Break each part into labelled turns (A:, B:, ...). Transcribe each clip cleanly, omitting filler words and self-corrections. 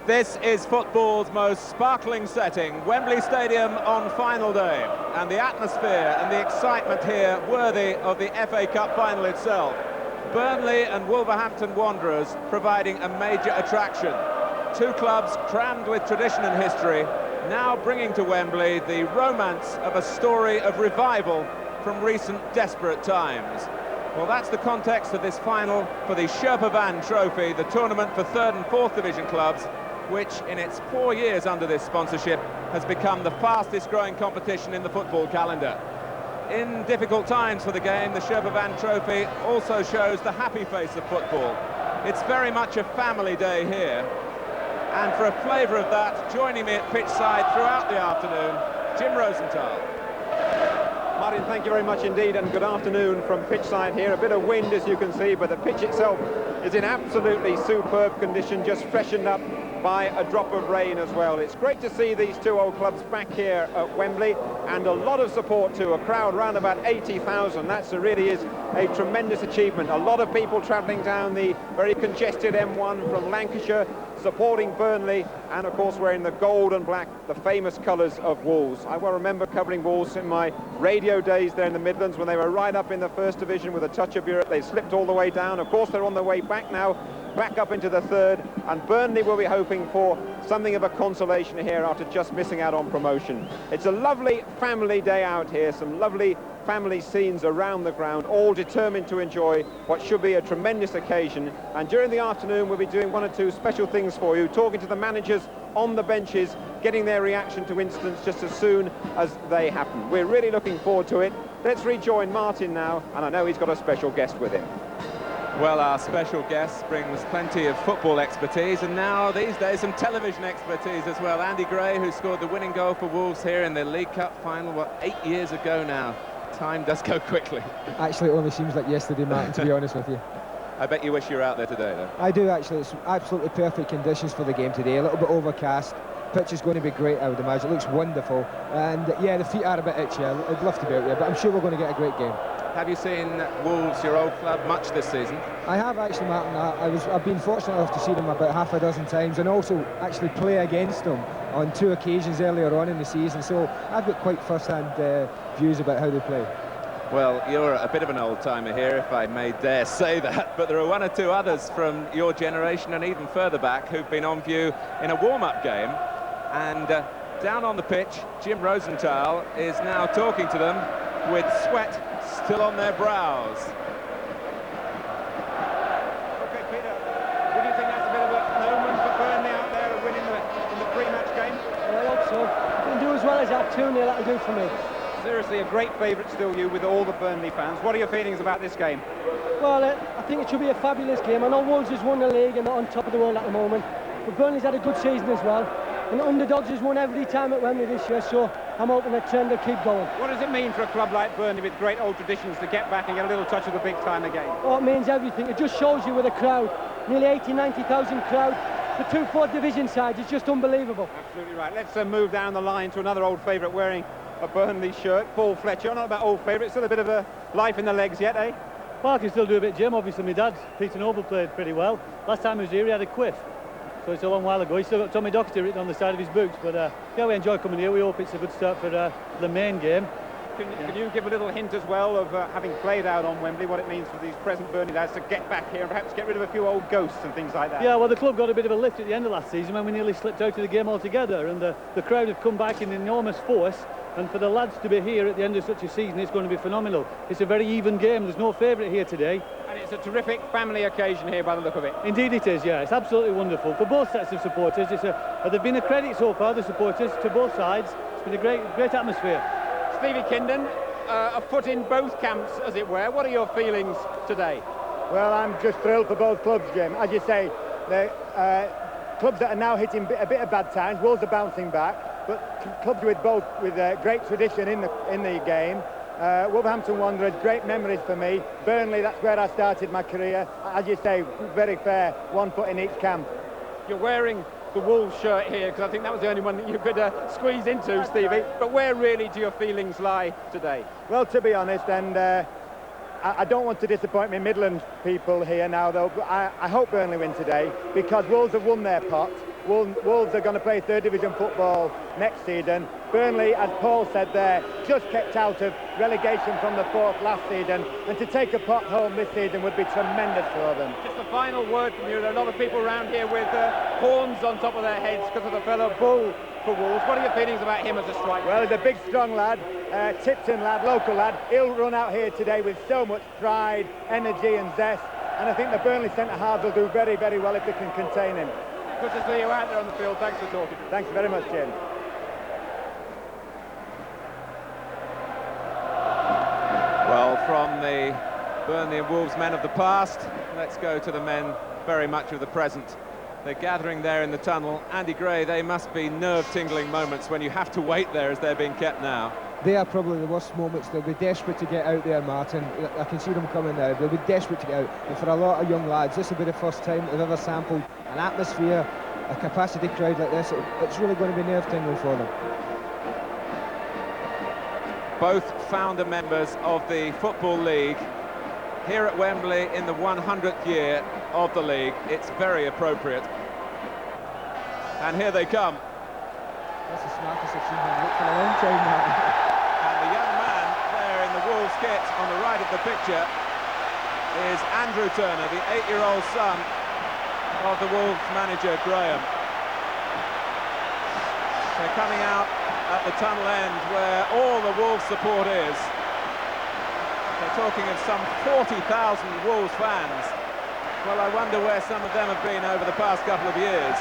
A: This is football's most sparkling setting, Wembley Stadium on final day, and the atmosphere and the excitement here worthy of the FA Cup final itself. Burnley and Wolverhampton Wanderers providing a major attraction. Two clubs crammed with tradition and history, now bringing to Wembley the romance of a story of revival from recent desperate times. Well, that's the context of this final for the Sherpa Trophy, the tournament for 3rd and 4th division clubs, which in its 4 years under this sponsorship has become the fastest growing competition in the football calendar. In difficult times for the game, the Sherpa Trophy also shows the happy face of football. It's very much a family day here, and for a flavour of that, joining me at pitch side throughout the afternoon, Jim Rosenthal.
B: Martin, thank you very much indeed, and good afternoon from pitch side here. A bit of wind, as you can see, but the pitch itself is in absolutely superb condition, just freshened up by a drop of rain as well. It's great to see these two old clubs back here at Wembley, and a lot of support too. A crowd round about 80,000. That really is a tremendous achievement. A lot of people travelling down the very congested M1 from Lancashire, supporting Burnley, and of course wearing the gold and black, the famous colours of Wolves. I well remember covering Wolves in my radio days there in the Midlands when they were right up in the 1st division with a touch of Europe. They slipped all the way down. Of course they're on their way back now, back up into the 3rd, and Burnley will be hoping for something of a consolation here after just missing out on promotion. It's a lovely family day out here, some lovely family scenes around the ground, all determined to enjoy what should be a tremendous occasion. And during the afternoon we'll be doing one or two special things for you, talking to the managers on the benches, getting their reaction to incidents just as soon as they happen. We're really looking forward to it. Let's rejoin Martin now, and I know he's got a special guest with him.
A: Well, our special guest brings plenty of football expertise, and now these days some television expertise as well. Andy Gray, who scored the winning goal for Wolves here in the League Cup final, 8 years ago now. Time does go quickly.
C: Actually, it only seems like yesterday, Martin, to be honest with you.
A: I bet you wish you were out there today, though.
C: I do, actually. It's absolutely perfect conditions for the game today. A little bit overcast. Pitch is going to be great, I would imagine. It looks wonderful. And, yeah, the feet are a bit itchy. I'd love to be out there, but I'm sure we're going to get a great game.
A: Have you seen Wolves, your old club, much this season?
C: I have actually, Martin. I've been fortunate enough to see them about half a dozen times, and also actually play against them on 2 occasions earlier on in the season. So I've got quite first-hand views about how they play.
A: Well, you're a bit of an old-timer here, if I may dare say that, but there are 1 or 2 others from your generation and even further back who've been on view in a warm-up game. And down on the pitch, Jim Rosenthal is now talking to them with sweat still on their brows.
B: Okay, Peter, would you think that's a bit of a moment for Burnley out there and winning in the pre-match game?
D: Well, I hope so. If we can do as well as that 2-0, that'll do for me.
B: Seriously, a great favourite still, you, with all the Burnley fans. What are your feelings about this game?
D: Well, I think it should be a fabulous game. I know Wolves has won the league and they're on top of the world at the moment, but Burnley's had a good season as well. And Underdogs has won every time at Wembley this year, so I'm hoping the trend will keep going.
B: What does it mean for a club like Burnley with great old traditions to get back and get a little touch of the big time again?
D: Oh, it means everything. It just shows you with a crowd, nearly 80,000-90,000 crowd. The 2 4th division sides, it's just unbelievable.
B: Absolutely right. Let's move down the line to another old favourite wearing a Burnley shirt, Paul Fletcher. Not about old favourite, still a bit of a life in the legs yet, eh?
E: Well, I can still do a bit, Jim. Obviously, my dad, Peter Noble, played pretty well. Last time he was here, he had a quiff. So it's a long while ago. He's still got Tommy Docherty written on the side of his boots. But yeah, we enjoy coming here. We hope it's a good start for the main game.
B: Can you give a little hint as well of having played out on Wembley, what it means for these present Burnley lads to get back here and perhaps get rid of a few old ghosts and things like that?
E: Yeah, well, the club got a bit of a lift at the end of last season when we nearly slipped out of the game altogether, and the crowd have come back in enormous force. And for the lads to be here at the end of such a season, it's going to be phenomenal. It's a very even game. There's no favourite here today.
B: And it's a terrific family occasion here by the look of it.
E: Indeed it is, yeah. It's absolutely wonderful for both sets of supporters. They've been a credit so far, the supporters, to both sides. It's been a great atmosphere.
B: Stevie Kindon, a foot in both camps, as it were. What are your feelings today?
F: Well, I'm just thrilled for both clubs, Jim. As you say, the clubs that are now hitting a bit of bad times. Wolves are bouncing back. But clubs with great tradition in the game. Wolverhampton Wanderers, great memories for me. Burnley, that's where I started my career. As you say, very fair, 1 foot in each camp.
B: You're wearing the Wolves shirt here because I think that was the only one that you could squeeze into, Stevie. But where really do your feelings lie today?
F: Well, to be honest, and I don't want to disappoint my Midland people here now, though, but I hope Burnley win today because Wolves have won their pot. Wolves are going to play third division football next season. Burnley, as Paul said there, just kept out of relegation from the fourth last season, and to take a pot home this season would be tremendous for them.
B: Just a final word from you. There are a lot of people around here with horns on top of their heads because of the fellow Bull for Wolves. What are your feelings about him as a striker?
F: Well, he's a big, strong lad, Tipton lad, local lad. He'll run out here today with so much pride, energy and zest, and I think the Burnley centre-halves will do very, very well if they can contain him.
B: Good to see you out there on the field. Thanks for talking.
F: Thanks very much, Jim.
A: Well, from the Burnley and Wolves men of the past, let's go to the men very much of the present. They're gathering there in the tunnel. Andy Gray, they must be nerve-tingling moments when you have to wait there as they're being kept now.
C: They are probably the worst moments. They'll be desperate to get out there, Martin. I can see them coming now. They'll be desperate to get out. And for a lot of young lads, this will be the first time they've ever sampled an atmosphere, a capacity crowd like this. It's really going to be nerve-tingling for them.
A: Both founder members of the Football League here at Wembley in the 100th year of the league. It's very appropriate. And here they come.
C: That's the smartest I've seen them look for a long time now.
A: And the young man there in the Wolves kit on the right of the picture is Andrew Turner, the 8-year-old son of the Wolves manager Graham. They're coming out at the tunnel end where all the Wolves support is. They're talking of some 40,000 Wolves fans. Well, I wonder where some of them have been over the past couple of years.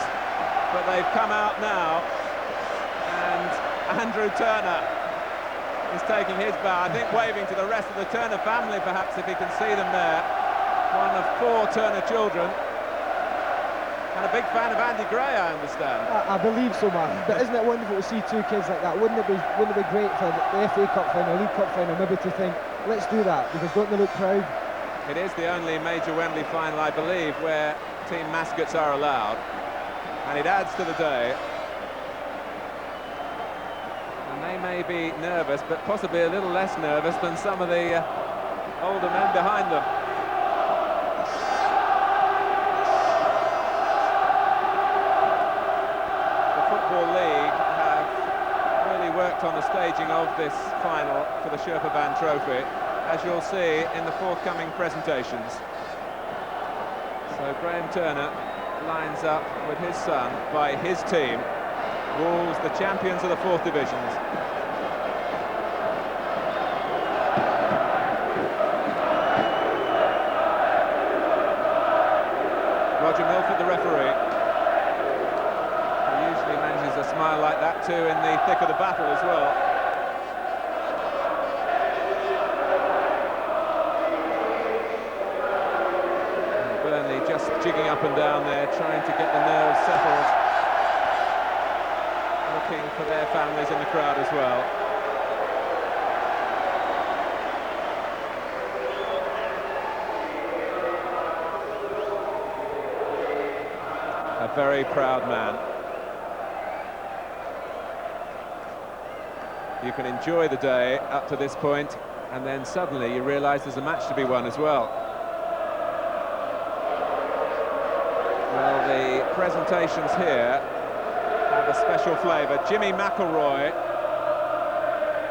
A: But they've come out now, and Andrew Turner is taking his bow, I think waving to the rest of the Turner family, perhaps, if he can see them there. One of 4 Turner children. And a big fan of Andy Gray, I understand.
C: I believe so, man. But isn't it wonderful to see 2 kids like that? Wouldn't it be great for the FA Cup final, League Cup final, maybe to think, let's do that, because don't they look proud?
A: It is the only major Wembley final, I believe, where team mascots are allowed. And it adds to the day. And they may be nervous, but possibly a little less nervous than some of the older men behind them. On the staging of this final for the Sherpa Band Trophy, as you'll see in the forthcoming presentations. So Graham Turner lines up with his son by his team, Wolves, the champions of the 4th divisions. Roger Milford, the referee. Smile like that too in the thick of the battle as well. And Burnley just jigging up and down there, trying to get the nerves settled, looking for their families in the crowd as well. A very proud man. You can enjoy the day up to this point, and then suddenly you realise there's a match to be won as well. Well, the presentations here have a special flavour. Jimmy McElroy,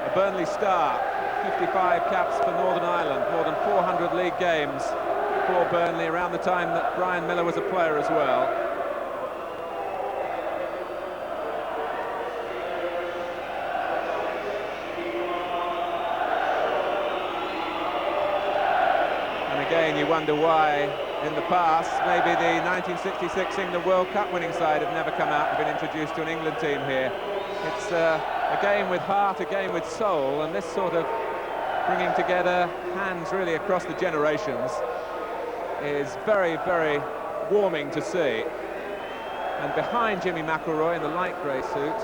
A: a Burnley star, 55 caps for Northern Ireland, more than 400 league games for Burnley around the time that Brian Miller was a player as well. Again, you wonder why, in the past, maybe the 1966 England World Cup winning side have never come out and been introduced to an England team here. It's a game with heart, a game with soul, and this sort of bringing together hands really across the generations is very, very warming to see. And behind Jimmy McElroy in the light grey suit,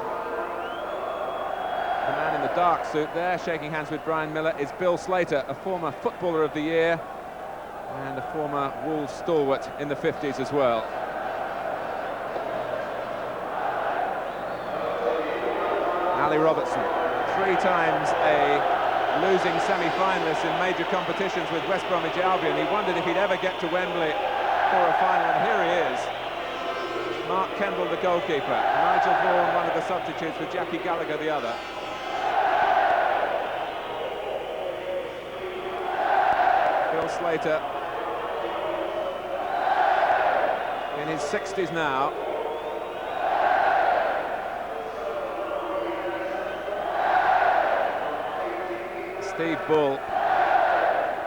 A: the man in the dark suit there, shaking hands with Brian Miller, is Bill Slater, a former Footballer of the Year, and a former Wolves stalwart in the 50s as well. Ali Robertson, 3 times a losing semi-finalist in major competitions with West Bromwich Albion. He wondered if he'd ever get to Wembley for a final, and here he is. Mark Kendall, the goalkeeper. Nigel Vaughan, one of the substitutes, with Jackie Gallagher, the other. Bill Slater, in his 60s now. Steve Bull.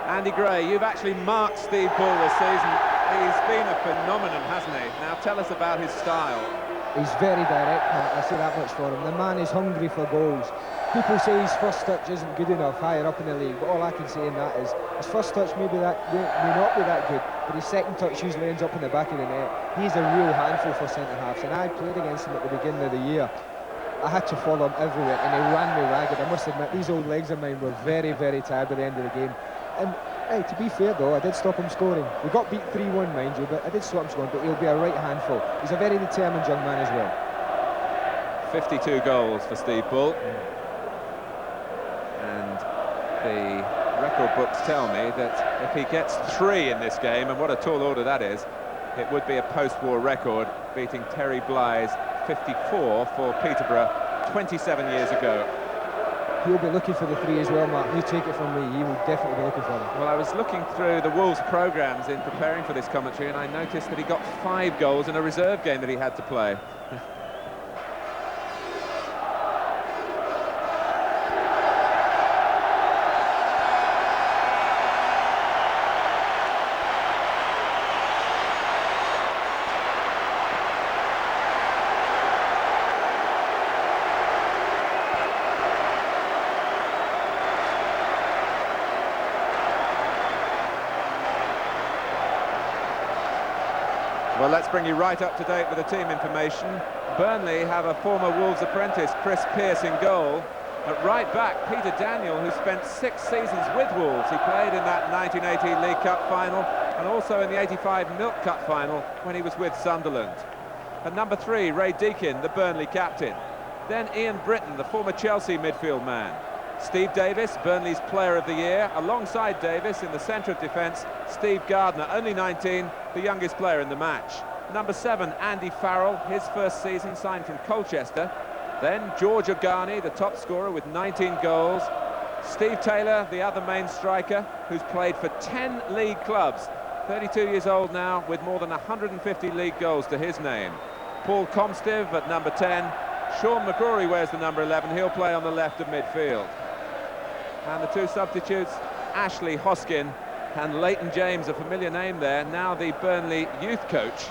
A: Andy Gray, you've actually marked Steve Bull this season. He's been a phenomenon, hasn't he? Now tell us about his style.
C: He's very direct, Matt. I say that much for him. The man is hungry for goals. People say his first touch isn't good enough higher up in the league, but all I can say in that is his first touch may not be that good, but his second touch usually ends up in the back of the net. He's a real handful for centre-halves, and I played against him at the beginning of the year. I had to follow him everywhere, and he ran me ragged. I must admit, these old legs of mine were very, very tired by the end of the game. And hey, to be fair though, I did stop him scoring. We got beat 3-1, mind you, but I did stop him scoring, but he'll be a right handful. He's a very determined young man as well.
A: 52 goals for Steve Bull. And the record books tell me that if he gets 3 in this game, and what a tall order that is, it would be a post-war record, beating Terry Bly's 54 for Peterborough 27 years ago.
C: He'll be looking for the 3 as well, Mark. You take it from me, he will definitely be looking for them.
A: Well, I was looking through the Wolves programmes in preparing for this commentary, and I noticed that he got 5 goals in a reserve game that he had to play. Well, let's bring you right up to date with the team information. Burnley have a former Wolves apprentice, Chris Pearce, in goal. At right back, Peter Daniel, who spent 6 seasons with Wolves. He played in that 1980 League Cup final and also in the 85 Milk Cup final when he was with Sunderland. At number 3, Ray Deakin, the Burnley captain. Then Ian Britton, the former Chelsea midfield man. Steve Davis, Burnley's Player of the Year. Alongside Davis in the centre of defence, Steve Gardner, only 19, the youngest player in the match. Number 7, Andy Farrell, his first season, signed from Colchester. Then George Ogani, the top scorer with 19 goals. Steve Taylor, the other main striker, who's played for 10 league clubs. 32 years old now, with more than 150 league goals to his name. Paul Comstive at number 10. Sean McCrory wears the number 11. He'll play on the left of midfield. And the 2 substitutes, Ashley Hoskin and Leighton James, a familiar name there, now the Burnley youth coach.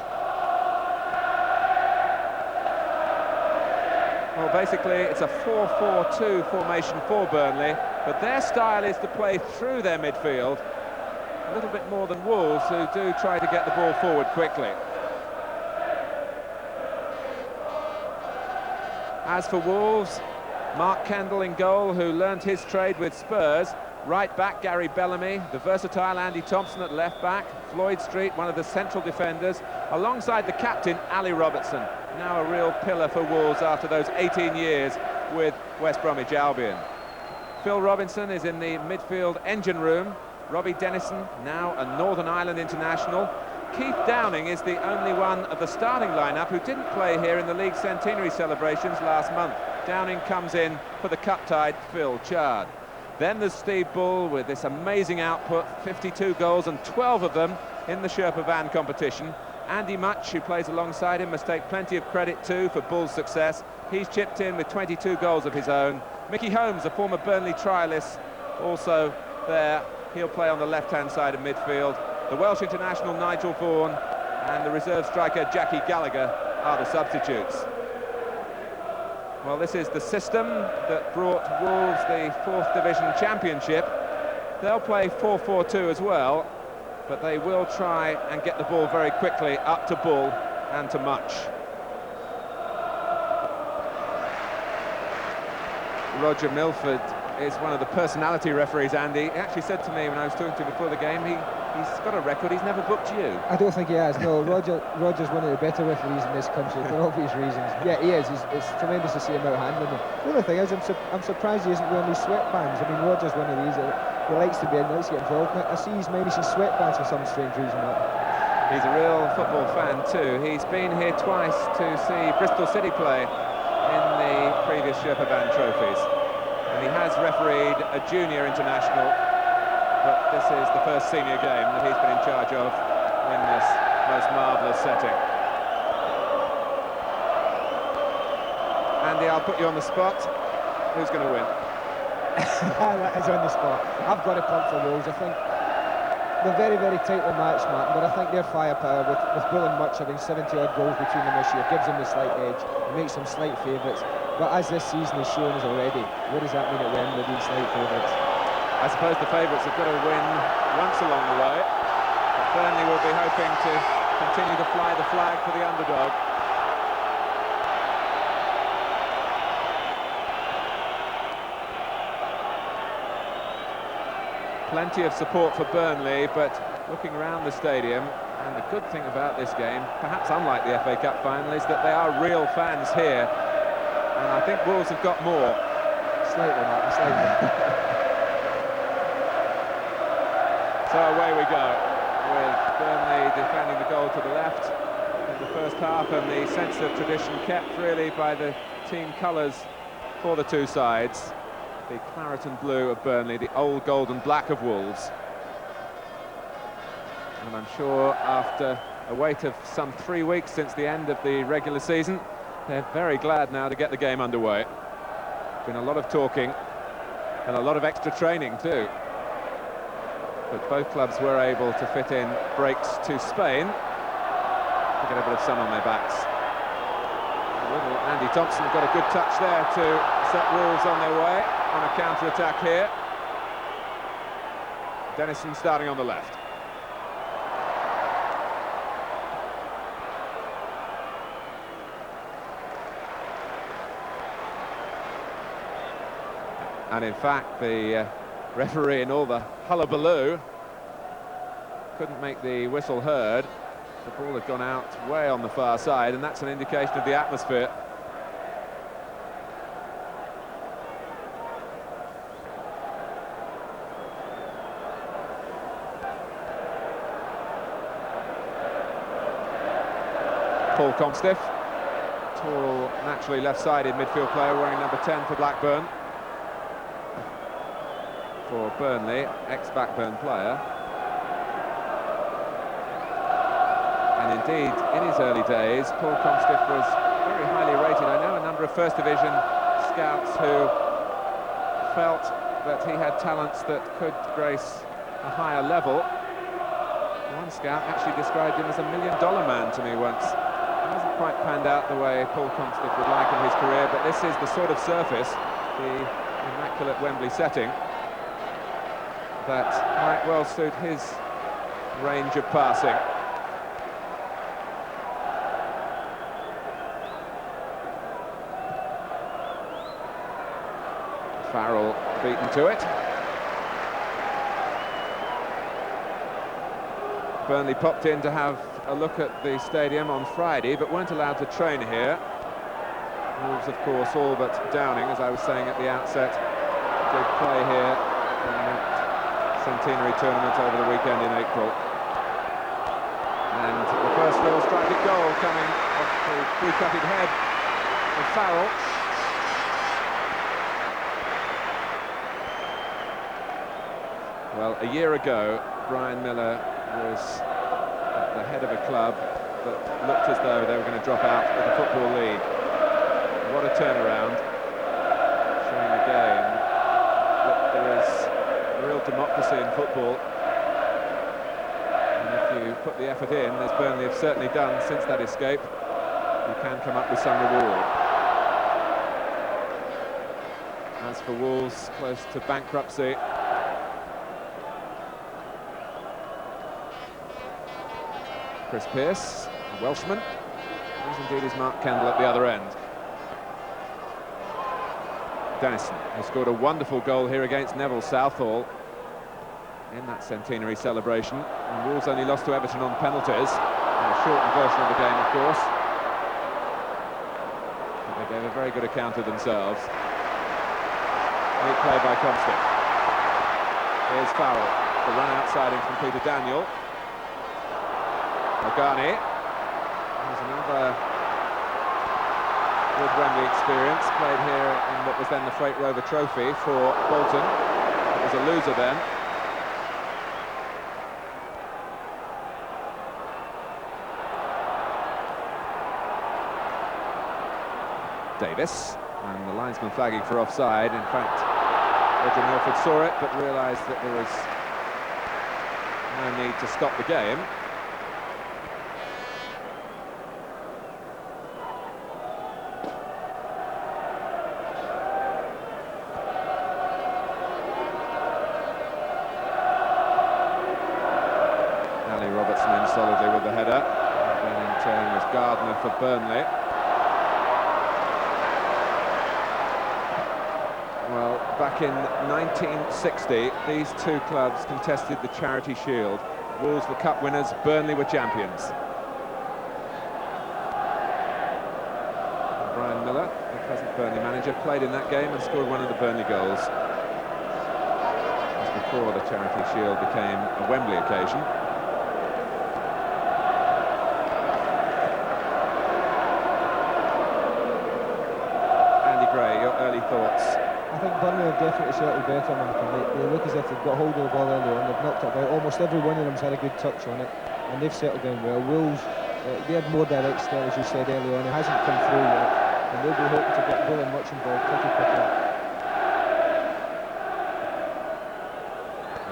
A: Well, basically, it's a 4-4-2 formation for Burnley, but their style is to play through their midfield, a little bit more than Wolves, who do try to get the ball forward quickly. As for Wolves, Mark Kendall in goal, who learnt his trade with Spurs. Right back, Gary Bellamy. The versatile Andy Thompson at left back. Floyd Street, one of the central defenders. Alongside the captain, Ali Robertson. Now a real pillar for Wolves after those 18 years with West Bromwich Albion. Phil Robinson is in the midfield engine room. Robbie Dennison, now a Northern Ireland international. Keith Downing is the only one of the starting lineup who didn't play here in the league centenary celebrations last month. Downing comes in for the cup-tied Phil Chard. Then there's Steve Bull with this amazing output, 52 goals and 12 of them in the Sherpa van competition. Andy Much, who plays alongside him, must take plenty of credit too for Bull's success. He's chipped in with 22 goals of his own. Mickey Holmes, a former Burnley trialist, also there. He'll play on the left-hand side of midfield. The Welsh international Nigel Vaughan and the reserve striker Jackie Gallagher are the substitutes. Well, this is the system that brought Wolves the 4th Division Championship. They'll play 4-4-2 as well, but they will try and get the ball very quickly up to Bull and to Much. Roger Milford is one of the personality referees, Andy. He actually said to me when I was talking to him before the game, he's got a record, he's never booked you.
C: I don't think he has, no. Roger's one of the better referees in this country for obvious reasons. Yeah, he is. It's tremendous to see him out handling them. The other thing is, I'm surprised he isn't wearing these sweatbands. I mean, Roger's one of these, he likes to be in, likes to get involved. I see he's managed his sweatbands for some strange reason.
A: He's a real football fan too. He's been here twice to see Bristol City play in the previous Sherpa Band trophies. And he has refereed a junior international, but this is the first senior game that he's been in charge of in this most marvellous setting. Andy, I'll put you on the spot. Who's going to win?
C: That is on the spot. I've got to punt for Wolves. I think they're very, very tightly matched, Martin, but I think their firepower, with Bull and Much having 70-odd goals between them this year, gives them the slight edge. It makes them slight favourites. But as this season has shown us already, what does that mean at Wembley being slight favourites?
A: I suppose the favourites have got to win once along the way. But Burnley will be hoping to continue to fly the flag for the underdog. Plenty of support for Burnley, but looking around the stadium, and the good thing about this game, perhaps unlike the FA Cup final, is that they are real fans here, and I think Wolves have got more.
C: Slightly, Martin, slightly.
A: So away we go, with Burnley defending the goal to the left in the first half, and the sense of tradition kept really by the team colours for the two sides. The claret and blue of Burnley, the old gold and black of Wolves. And I'm sure after a wait of some 3 weeks since the end of the regular season, they're very glad now to get the game underway. Been a lot of talking and a lot of extra training too. But both clubs were able to fit in breaks to Spain to get a bit of sun on their backs. Little Andy Thompson got a good touch there to set Wolves on their way on a counter-attack here. Dennison starting on the left. And in fact, the referee in all the hullabaloo couldn't make the whistle heard. The ball had gone out way on the far side, and that's an indication of the atmosphere. Paul Comstiff, tall, naturally left-sided midfield player wearing number 10 for Blackburn. For Burnley, ex-Blackburn player. And indeed, in his early days, Paul Comstiff was very highly rated. I know a number of First Division scouts who felt that he had talents that could grace a higher level. One scout actually described him as $1 million man to me once. It hasn't quite panned out the way Paul Comstiff would like in his career, but this is the sort of surface, the immaculate Wembley setting, that might well suit his range of passing. Farrell beaten to it. Burnley popped in to have a look at the stadium on Friday, but weren't allowed to train here. Wolves, of course, all but Downing, as I was saying at the outset, did play here in that centenary tournament over the weekend in April. And the first real striking goal coming off the free-cutted head of Farrell. Well, a year ago, Brian Miller was at the head of a club that looked as though they were going to drop out of the Football League. What a turnaround, showing again that there is real democracy in football. And if you put the effort in, as Burnley have certainly done since that escape, you can come up with some reward. As for Wolves, close to bankruptcy, Chris Pearce, a Welshman, as indeed is Mark Kendall at the other end. Dennison, who scored a wonderful goal here against Neville Southall in that centenary celebration. And Wolves only lost to Everton on penalties, in a shortened version of the game, of course. But they gave a very good account of themselves. Great play by Comstick. Here's Farrell, the run outside him from Peter Daniel. Ogani. There's another good Wembley experience, played here in what was then the Freight Rover Trophy for Bolton. It was a loser then. Davis, and the linesman flagging for offside. In fact, Roger Milford saw it, but realised that there was no need to stop the game. Robertson in solidly with the header, and then in turn was Gardner for Burnley. Well, back in 1960, these two clubs contested the Charity Shield. Wolves were cup winners, Burnley were champions. Brian Miller, the present Burnley manager, played in that game and scored one of the Burnley goals. Just before the Charity Shield became a Wembley occasion. Early thoughts?
C: I think Burnley have definitely settled better, Mark. They look as if they've got hold of the ball early on. They've knocked it about. Almost every one of them's had a good touch on it, and they've settled down well. Wolves, they had more direct style, as you said earlier on. It hasn't come through yet, and they'll be hoping to get Bull and much involved pretty quickly.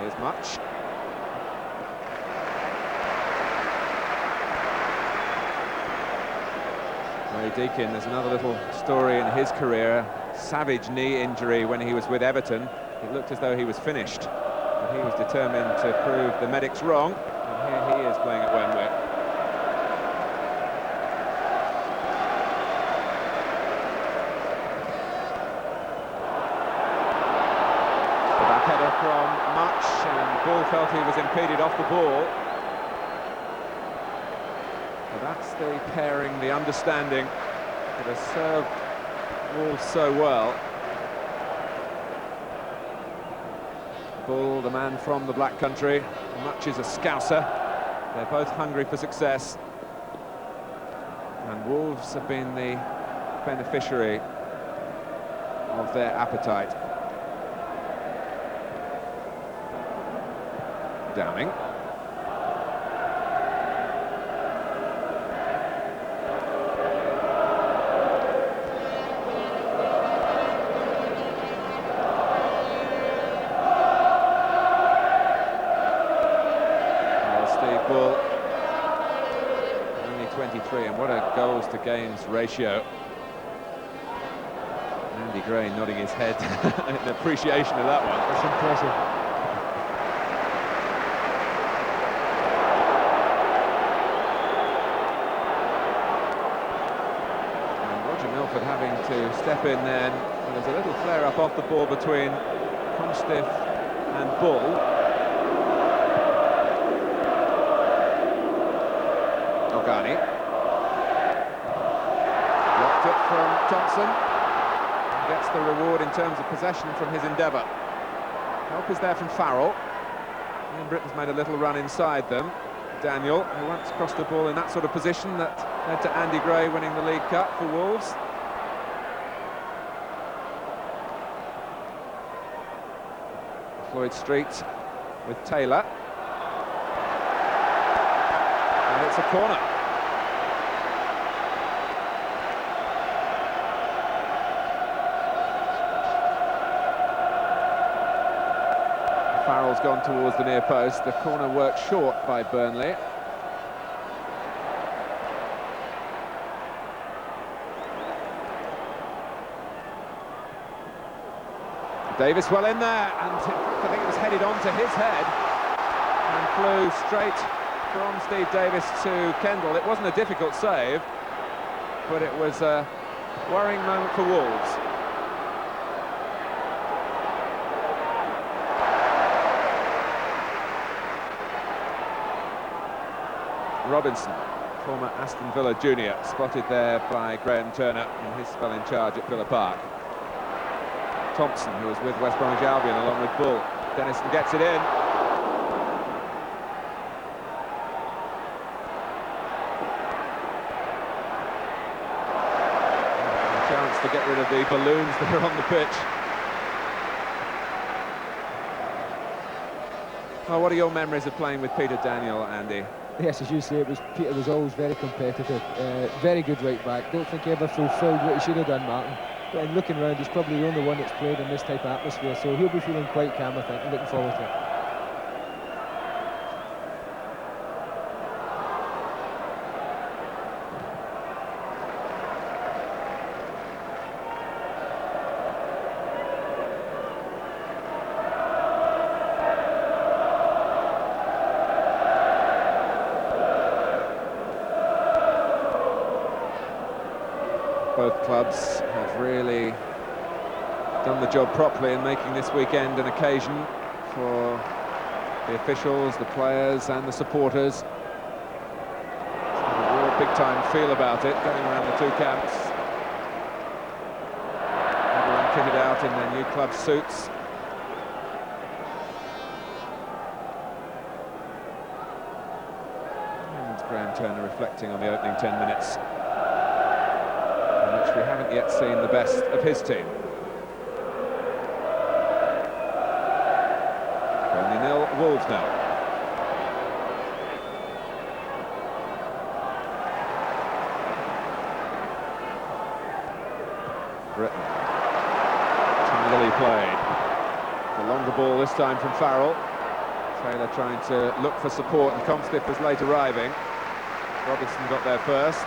A: Here's Much. Ray Deakin, there's another little story in his career. Savage knee injury when he was with Everton. It looked as though he was finished, but he was determined to prove the medics wrong, and here he is playing at Wembley. The back header from Much, and Bull felt he was impeded off the ball. But that's the pairing, the understanding that has served Wolves so well. Bull, the man from the Black Country, Much is a Scouser. They're both hungry for success, and Wolves have been the beneficiary of their appetite. Downing. Bull, only 23, and what a goals to games ratio. Andy Gray nodding his head in appreciation of that one.
C: That's impressive.
A: And Roger Milford having to step in then. And there's a little flare-up off the ball between Comstiff and Bull. Ogani. Blocked it from Thompson. And gets the reward in terms of possession from his endeavour. Help is there from Farrell. And Britain's made a little run inside them. Daniel, who once crossed the ball in that sort of position that led to Andy Gray winning the League Cup for Wolves. Floyd Street with Taylor. And it's a corner. Farrell's gone towards the near post. The corner worked short by Burnley. Davis well in there, and I think it was headed onto his head and flew straight from Steve Davis to Kendall. It wasn't a difficult save, but it was a worrying moment for Wolves. Robinson, former Aston Villa junior, spotted there by Graham Turner in his spell in charge at Villa Park. Thompson, who was with West Bromwich Albion along with Bull. Dennison gets it in. to get rid of the balloons that are on the pitch. Well, what are your memories of playing with Peter Daniel, Andy?
C: Yes, as you say, Peter was always very competitive, very good right back. Don't think he ever fulfilled what he should have done, Martin. But in looking around, he's probably the only one that's played in this type of atmosphere, so he'll be feeling quite calm, I think, and looking forward to it.
A: Both clubs have really done the job properly in making this weekend an occasion for the officials, the players and the supporters. It's got a real big-time feel about it, going around the two camps. Everyone kitted out in their new club suits. And Graham Turner reflecting on the opening 10 minutes. Which we haven't yet seen the best of his team. Burnley 0, Wolves 0. Britton. Tidily played. The longer ball this time from Farrell. Taylor trying to look for support, and Comstiff was late arriving. Robinson got there first.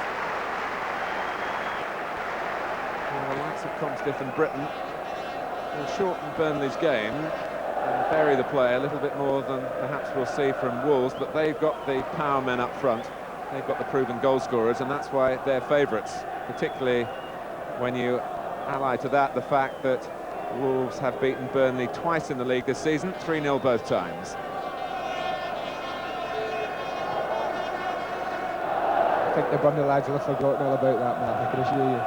A: The likes of Comstiff and Britton will shorten Burnley's game and vary the play a little bit more than perhaps we'll see from Wolves, but they've got the power men up front, they've got the proven goal scorers, and that's why they're favourites, particularly when you ally to that the fact that Wolves have beaten Burnley twice in the league this season, 3-0 both times.
C: I think the Burnley lads will have forgotten all about that, Matt, I can assure you.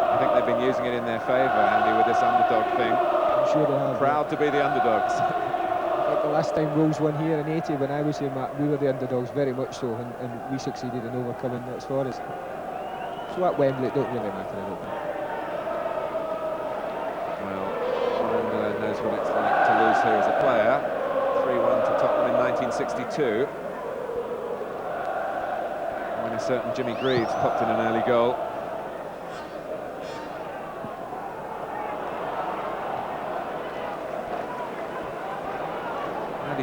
A: I think they've been using it in their favour, Andy, with this underdog thing.
C: I'm sure they have.
A: Proud to be the underdogs.
C: Like the last time Wolves won here in '80, when I was here, Matt, we were the underdogs, very much so, and we succeeded in overcoming Notts Forest. So at Wembley, it don't really matter, I don't think.
A: Well, Warren Miller knows what it's like to lose here as a player. 3-1 to Tottenham in 1962. When a certain Jimmy Greaves popped in an early goal.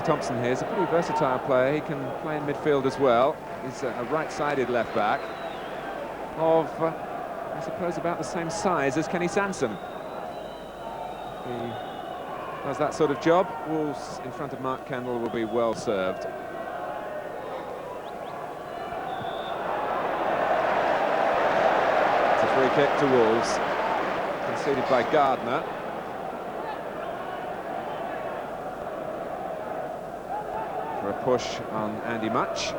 A: Thompson here is a pretty versatile player. He can play in midfield as well. He's a right-sided left-back of, I suppose, about the same size as Kenny Sansom. He does that sort of job. Wolves in front of Mark Kendall will be well served. It's a free kick to Wolves, conceded by Gardner. For a push on Andy Much.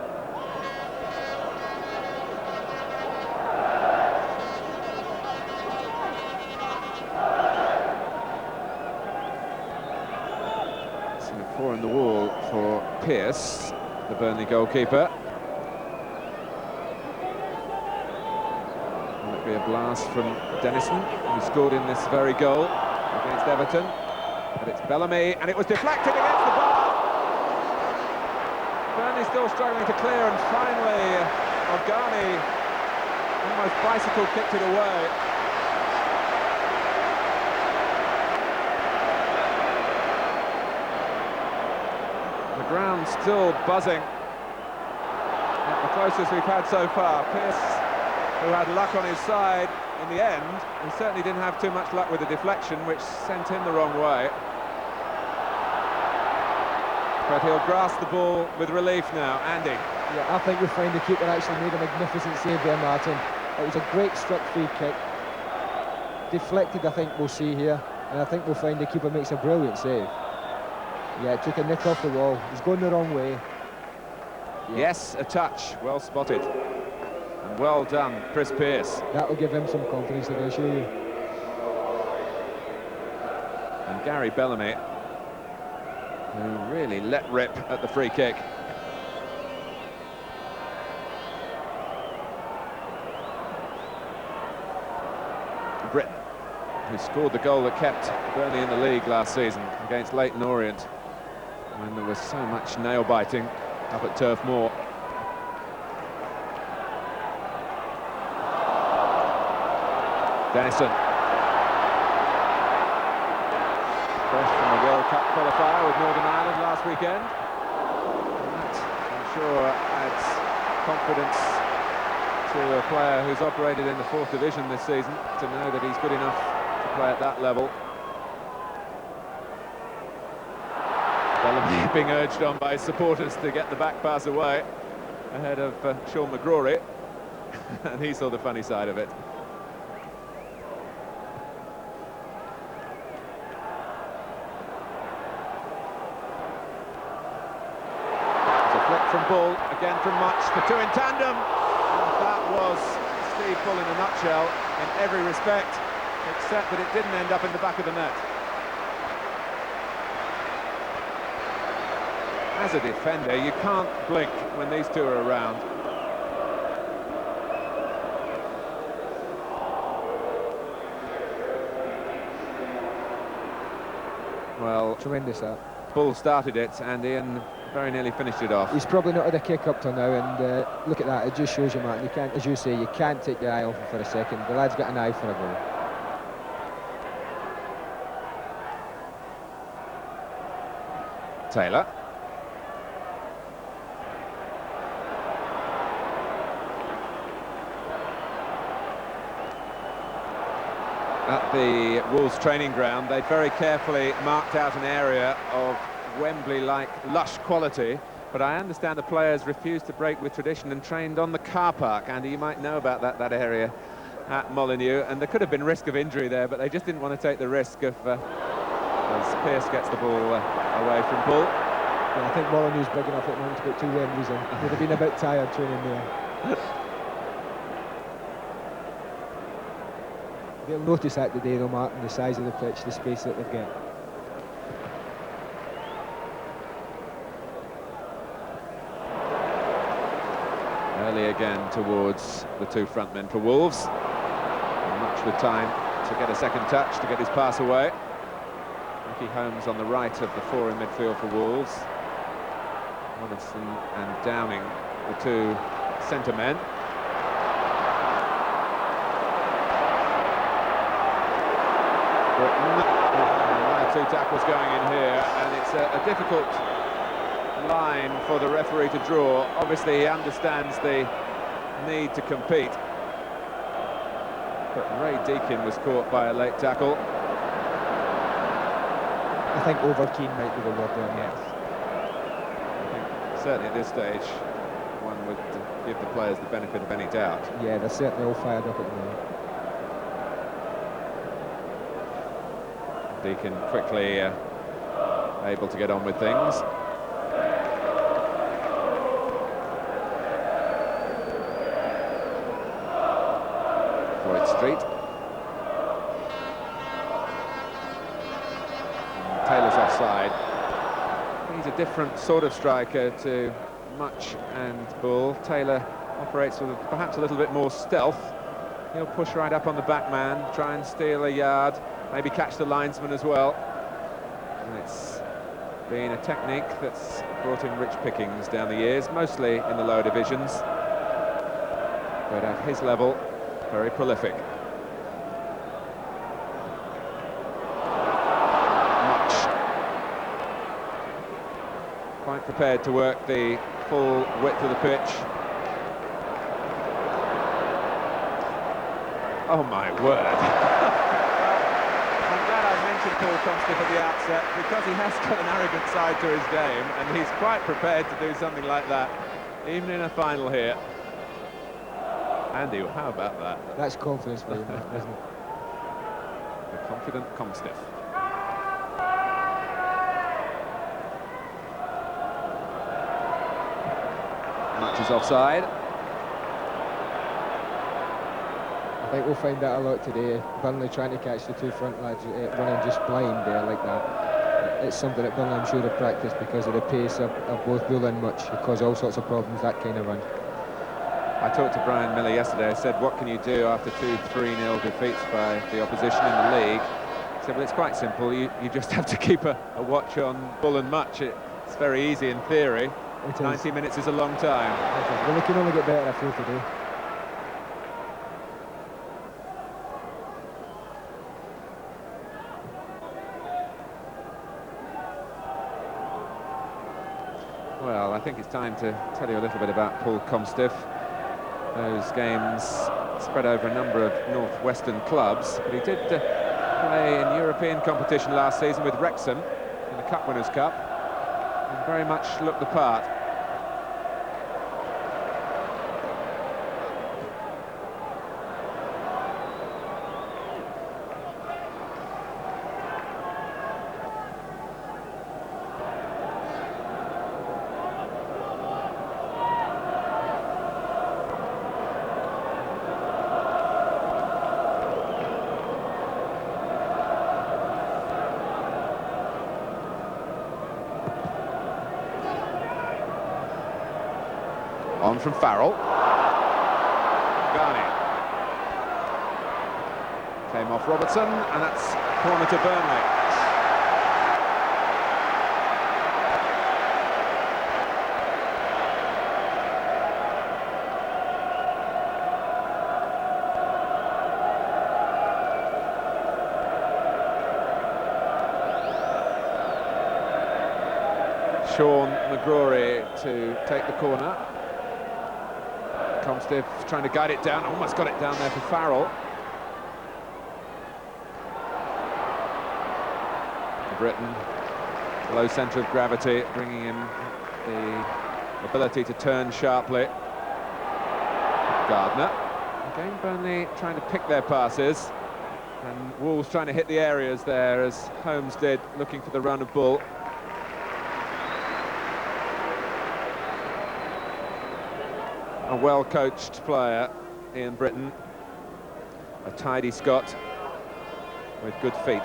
A: So 4 in the wall for Pearce, the Burnley goalkeeper. Will it be a blast from Dennison, who scored in this very goal against Everton? But it's Bellamy, and it was deflected against the bar. Burnley still struggling to clear, and finally Ogani almost bicycle kicked it away. The ground still buzzing at the closest we've had so far. Pearce, who had luck on his side in the end, he certainly didn't have too much luck with the deflection, which sent him the wrong way. But he'll grasp the ball with relief now. Andy.
C: Yeah, I think you'll find the keeper actually made a magnificent save there, Martin. It was a great struck free kick. Deflected, I think we'll see here, and I think we'll find the keeper makes a brilliant save. Yeah, it took a nick off the wall. He's going the wrong way. Yeah.
A: Yes, a touch. Well spotted. And well done, Chris Pearce.
C: That will give him some confidence, I can assure you.
A: And Gary Bellamy, who really let rip at the free kick. Britain, who scored the goal that kept Burnley in the league last season against Leyton Orient, when there was so much nail-biting up at Turf Moor. Denison. Fresh from the World Cup qualifier with Northern Ireland last weekend. And that, I'm sure, adds confidence to a player who's operated in the 4th division this season, to know that he's good enough to play at that level. Bellamy being urged on by supporters to get the back pass away ahead of Sean McGrory, and he saw the funny side of it. From Bull, again from Much, the two in tandem, and that was Steve Bull in a nutshell in every respect, except that it didn't end up in the back of the net. As a defender, you can't blink when these two are around. Well,
C: tremendous that.
A: Bull started it, and Ian very nearly finished it off.
C: He's probably not had a kick up till now, and look at that, it just shows you, Martin, you can't, as you say, you can't take your eye off him for a second. The lad's got an eye for a goal.
A: Taylor. At the Wolves training ground, they very carefully marked out an area of Wembley-like lush quality, but I understand the players refused to break with tradition and trained on the car park. Andy, you might know about that area at Molineux, and there could have been risk of injury there, but they just didn't want to take the risk of as Pearce gets the ball away from Bull.
C: Yeah, I think Molineux's big enough at the moment to put 2 Wembleys in. They'd have been a bit tired training there. They'll notice that today though, Martin, the size of the pitch, the space that they've got.
A: Early again towards the two front men for Wolves. And Much with time to get a second touch, to get his pass away. Ricky Holmes on the right of the 4 in midfield for Wolves. Robinson and Downing, the two centre men. One or two tackles going in here, and it's a difficult line for the referee to draw. Obviously he understands the need to compete, but Ray Deakin was caught by a late tackle.
C: I think over-keen might be the word there.
A: Yes. I think certainly at this stage one would give the players the benefit of any doubt.
C: Yeah, they're certainly all fired up at the moment.
A: Deakin quickly able to get on with things. Floyd Street. And Taylor's offside. He's a different sort of striker to Much and Bull. Taylor operates with perhaps a little bit more stealth. He'll push right up on the back man, try and steal a yard, maybe catch the linesman as well. And it's been a technique that's brought in rich pickings down the years, mostly in the lower divisions, but at his level, very prolific. Much. Quite prepared to work the full width of the pitch. Oh my word. I'm glad I mentioned Paul Comstiff at the outset, because he has got an arrogant side to his game, and he's quite prepared to do something like that, even in a final here. Andy, how about that?
C: That's confidence for you, isn't it?
A: The confident Comstiff. Much is offside.
C: I think we'll find that a lot today. Burnley trying to catch the two front lads running just blind there like that. It's something that Burnley, I'm sure, have practiced because of the pace of both Bull and Much. It cause all sorts of problems, that kind of run.
A: I talked to Brian Miller yesterday. I said, what can you do after 2 3-0 defeats by the opposition in the league? He said, well, it's quite simple. You just have to keep a watch on Bull and Much. It's very easy in theory. 90 minutes is a long time.
C: Well, they can only get better, I feel, today.
A: Well, I think it's time to tell you a little bit about Paul Comstiff. Those games spread over a number of northwestern clubs, but he did play in European competition last season with Wrexham in the Cup Winners' Cup, and very much looked the part. On from Farrell. Garni. Came off Robertson, and that's corner to Burnley. Sean McGrory to take the corner. Comstiff trying to guide it down, almost got it down there for Farrell. Britain, low centre of gravity, bringing in the ability to turn sharply. Gardner. Again, Burnley trying to pick their passes, and Wolves trying to hit the areas there, as Holmes did, looking for the run of Bull. A well-coached player, Ian Britton, a tidy Scot with good feet.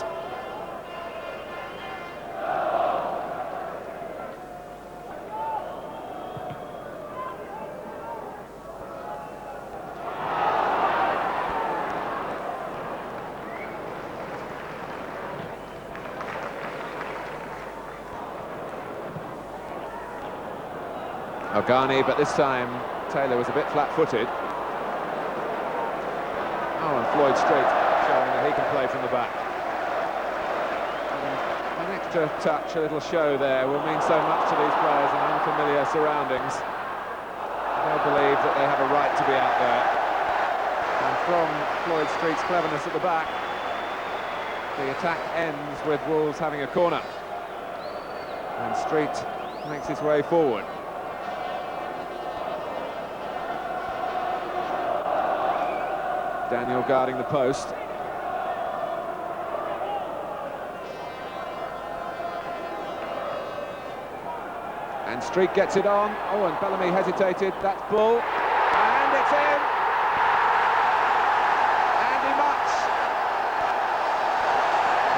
A: Garni, but this time Taylor was a bit flat-footed. Oh, and Floyd Street showing that he can play from the back. And an extra touch, a little show there, will mean so much to these players in unfamiliar surroundings. They'll believe that they have a right to be out there. And from Floyd Street's cleverness at the back, the attack ends with Wolves having a corner. And Street makes his way forward. Daniel guarding the post. And Street gets it on. Oh, and Bellamy hesitated. That's Bull. And it's in. Andy Much.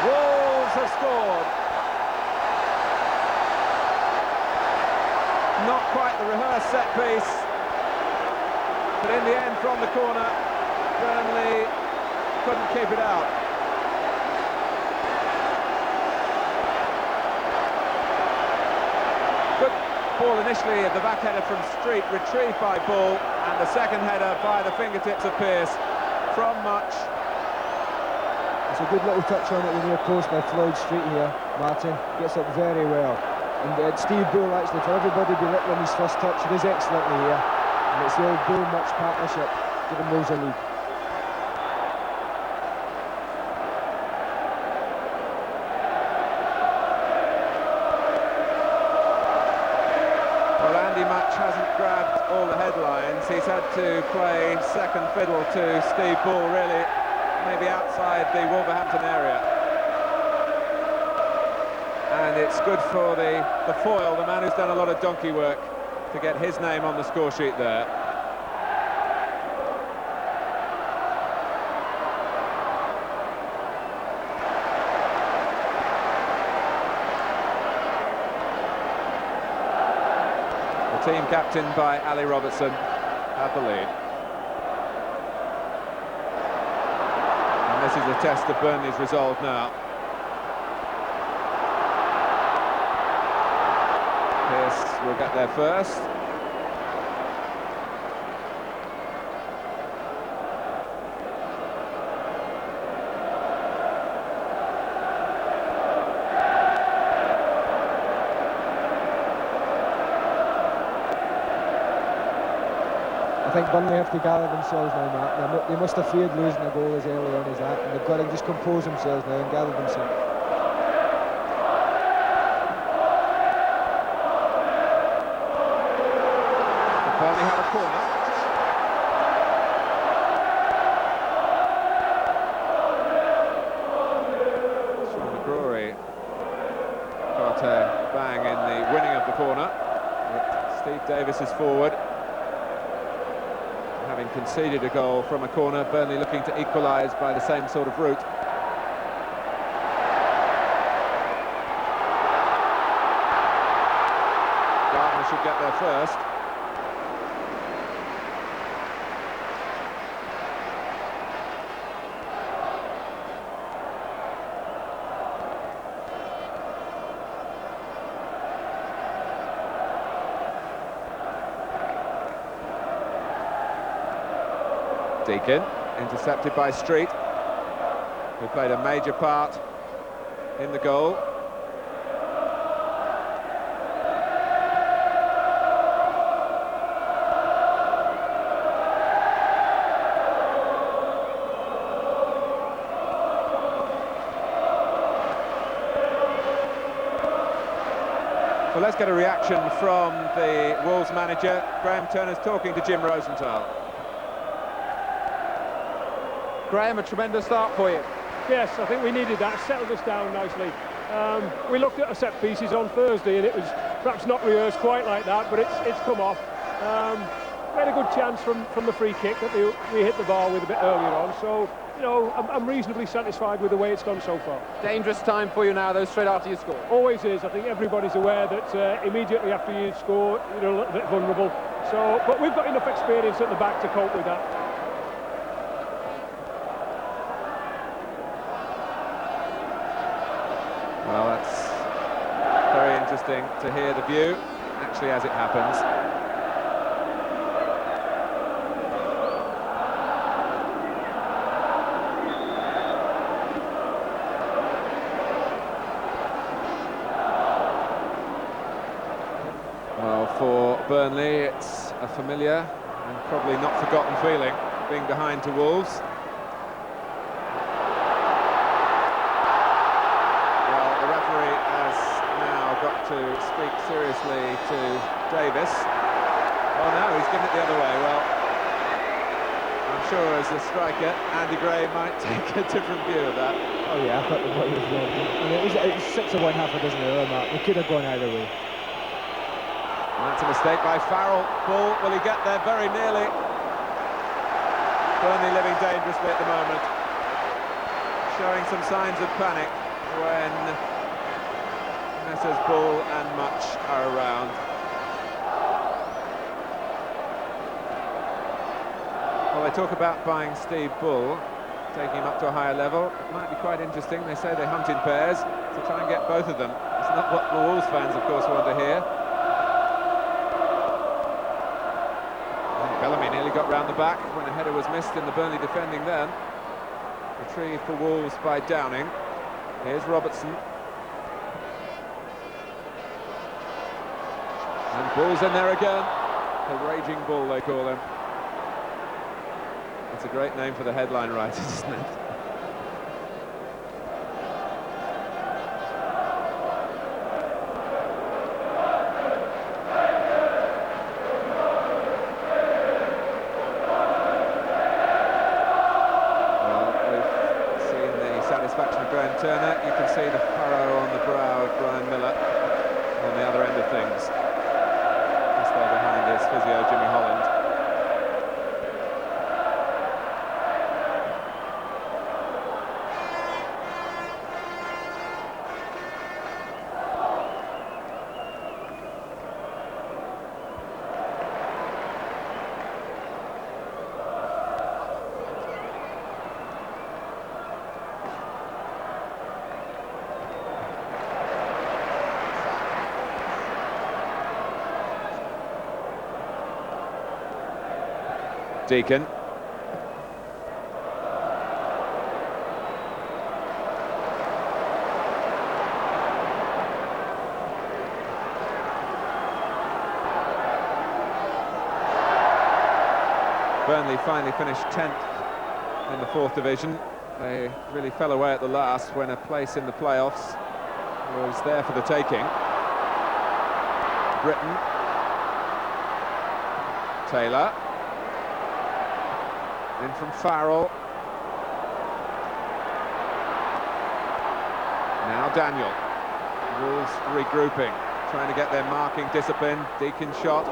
A: Wolves have scored. Not quite the rehearsed set piece, but in the end, from the corner, Burnley couldn't keep it out. Good ball initially at the back header from Street, retrieved by Bull, and the second header by the fingertips of Pearce from Much.
C: It's a good little touch on it with the post by Floyd Street here. Martin gets up very well. And Steve Bull, actually, for everybody belittling his first touch, he does excellently here. And it's the old Bull-Much partnership giving Wolves a lead.
A: Hasn't grabbed all the headlines. He's had to play second fiddle to Steve Bull, really, maybe outside the Wolverhampton area. And it's good for the foil, the man who's done a lot of donkey work, to get his name on the score sheet there. Team captained by Ali Robertson. had the lead. And this is a test of Burnley's resolve now. Pearce will get there first.
C: I think Burnley have to gather themselves now, Matt. They must have feared losing a goal as early on as that, and they've got to just compose themselves now and gather themselves.
A: Burnley had a corner. Sean McGrory got a bang in the winning of the corner. Steve Davis is forward. Having conceded a goal from a corner, Burnley looking to equalise by the same sort of route. Gardner should get there first. Deacon, intercepted by Street, who played a major part in the goal. Well, let's get a reaction from the Wolves manager. Graham Turner's talking to Jim Rosenthal.
B: Graham, a tremendous start for you.
G: Yes, I think we needed that. Settled us down nicely. We looked at our set pieces on Thursday, and it was perhaps not rehearsed quite like that, but it's come off. We had a good chance from the free kick that we hit the bar with a bit earlier on. So, you know, I'm reasonably satisfied with the way it's gone so far.
B: Dangerous time for you now, though, straight after you score.
G: Always is. I think everybody's aware that immediately after you score, you're a little bit vulnerable. So, but we've got enough experience at the back to cope with that.
A: Well, that's very interesting to hear the view, actually, as it happens. Well, for Burnley, it's a familiar and probably not forgotten feeling, being behind to Wolves. To speak seriously to Davis. Oh no, he's given it the other way. Well, I'm sure as a striker, Andy Gray might take a different view of that.
C: Oh yeah, I thought the ball was wrong. I mean, it was 6 of one, half a dozen of the other, Matt. It could have gone either way.
A: And that's a mistake by Farrell. Ball, will he get there? Very nearly. Burnley living dangerously at the moment. Showing some signs of panic when Messers Bull and Much are around. Well, they talk about buying Steve Bull, taking him up to a higher level. It might be quite interesting. They say they hunt in pairs to try and get both of them. It's not what the Wolves fans, of course, want to hear. And Bellamy nearly got round the back when a header was missed in the Burnley defending then. Retrieved for Wolves by Downing. Here's Robertson. And Bull's in there again. The Raging Bull, they call him. It's a great name for the headline writers, isn't it? Well, we've seen the satisfaction of Graham Turner. You can see the furrow on the brow of Brian Miller on the other end of things. There behind his physio, Jimmy Holland. Deacon. Burnley finally finished 10th in the 4th division. They really fell away at the last when a place in the playoffs was there for the taking. Britton. Taylor. In from Farrell. Now Daniel. Wolves regrouping, trying to get their marking discipline. Deacon shot.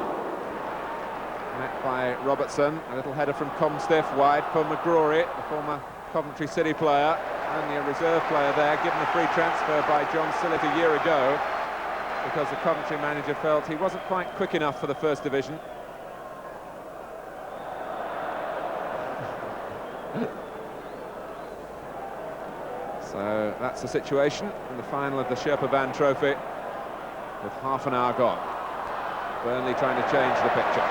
A: Met by Robertson. A little header from Comstiff, wide for McGrory, the former Coventry City player. Only a reserve player there, given a free transfer by John Sillett a year ago, because the Coventry manager felt he wasn't quite quick enough for the First Division. So that's the situation in the final of the Sherpa Band Trophy, with half an hour gone. Burnley trying to change the picture.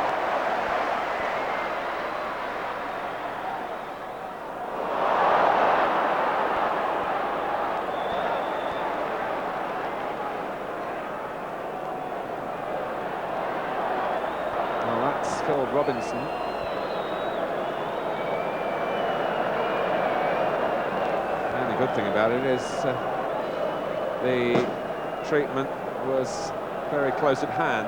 A: Robinson. And the good thing about it is the treatment was very close at hand.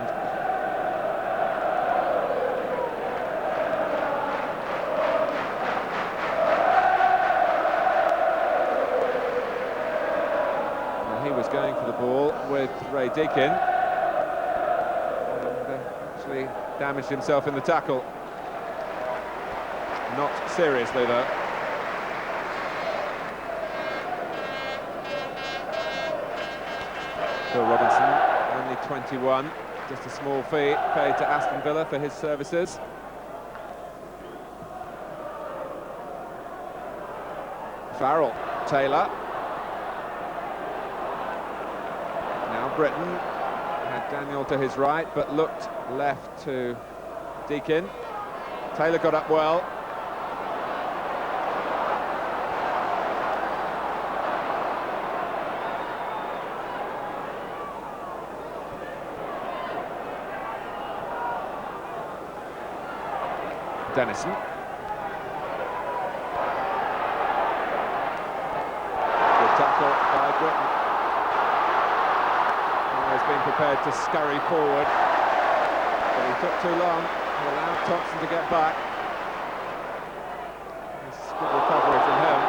A: And he was going for the ball with Ray Deacon. And actually damaged himself in the tackle. Not seriously, though. Phil Robinson, only 21. Just a small fee paid to Aston Villa for his services. Farrell, Taylor. Now Britton. Had Daniel to his right, but looked left to Deacon. Taylor got up well. Dennison. Good tackle by Britton. He's been prepared to scurry forward, but he took too long. He allowed Thompson to get back. It's good recovery from him.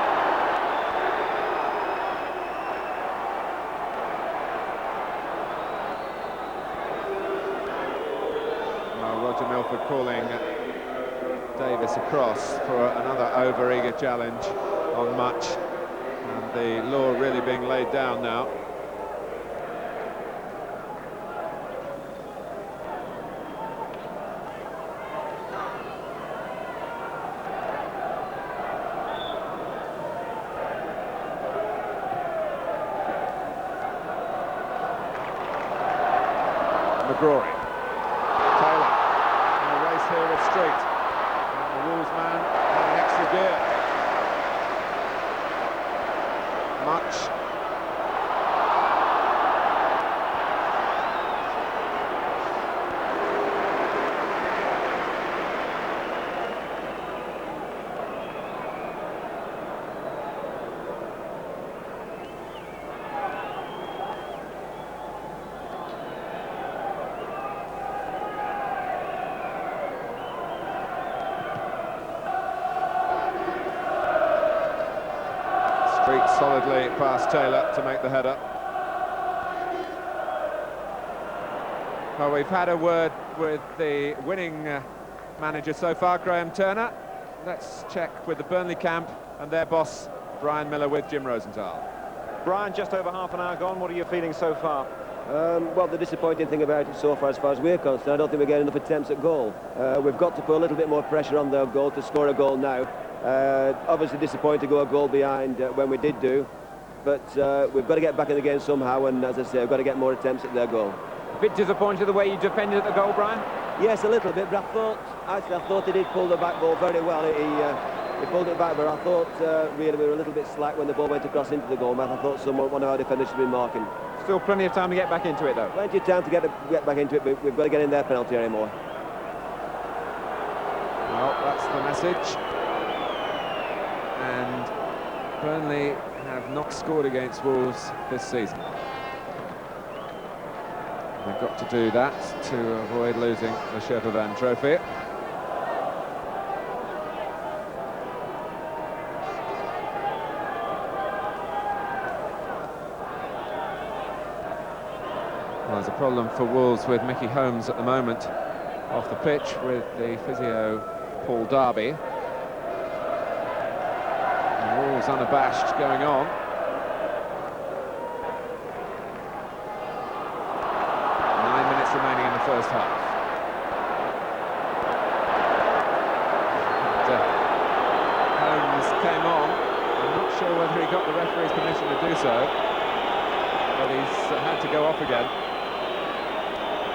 A: Now Roger Milford calling Davis across for another over-eager challenge on Much, and the law really being laid down now. McGrory. Taylor. And a race here with Street. And the Wolves man having extra gear. Much. Street solidly past Taylor to make the header. Well, we've had a word with the winning manager so far, Graham Turner. Let's check with the Burnley camp and their boss, Brian Miller, with Jim Rosenthal.
B: Brian, just over half an hour gone. What are you feeling so far?
H: Well, the disappointing thing about it so far as we're concerned, I don't think we're getting enough attempts at goal. We've got to put a little bit more pressure on their goal to score a goal now. Obviously disappointed to go a goal behind when we did do, but we've got to get back in the game somehow, and as I say, we've got to get more attempts at their goal.
B: A bit disappointed the way you defended at the goal, Brian?
H: Yes, a little bit, but I thought he did pull the back ball very well. He pulled it back, but I thought really we were a little bit slack when the ball went across into the goal mouth. I thought one of our defenders should be marking.
B: Still plenty of time to get back into it, though.
H: Plenty of time to get back into it, but we've got to get in their penalty area more.
A: Well, that's the message. And Burnley have not scored against Wolves this season. They've got to do that to avoid losing the Sherpa trophy. Well, there's a problem for Wolves with Mickey Holmes at the moment off the pitch with the physio Paul Darby. And Wolves unabashed going on. Remaining in the first half. And, Holmes came on. I'm not sure whether he got the referee's permission to do so, but he's had to go off again.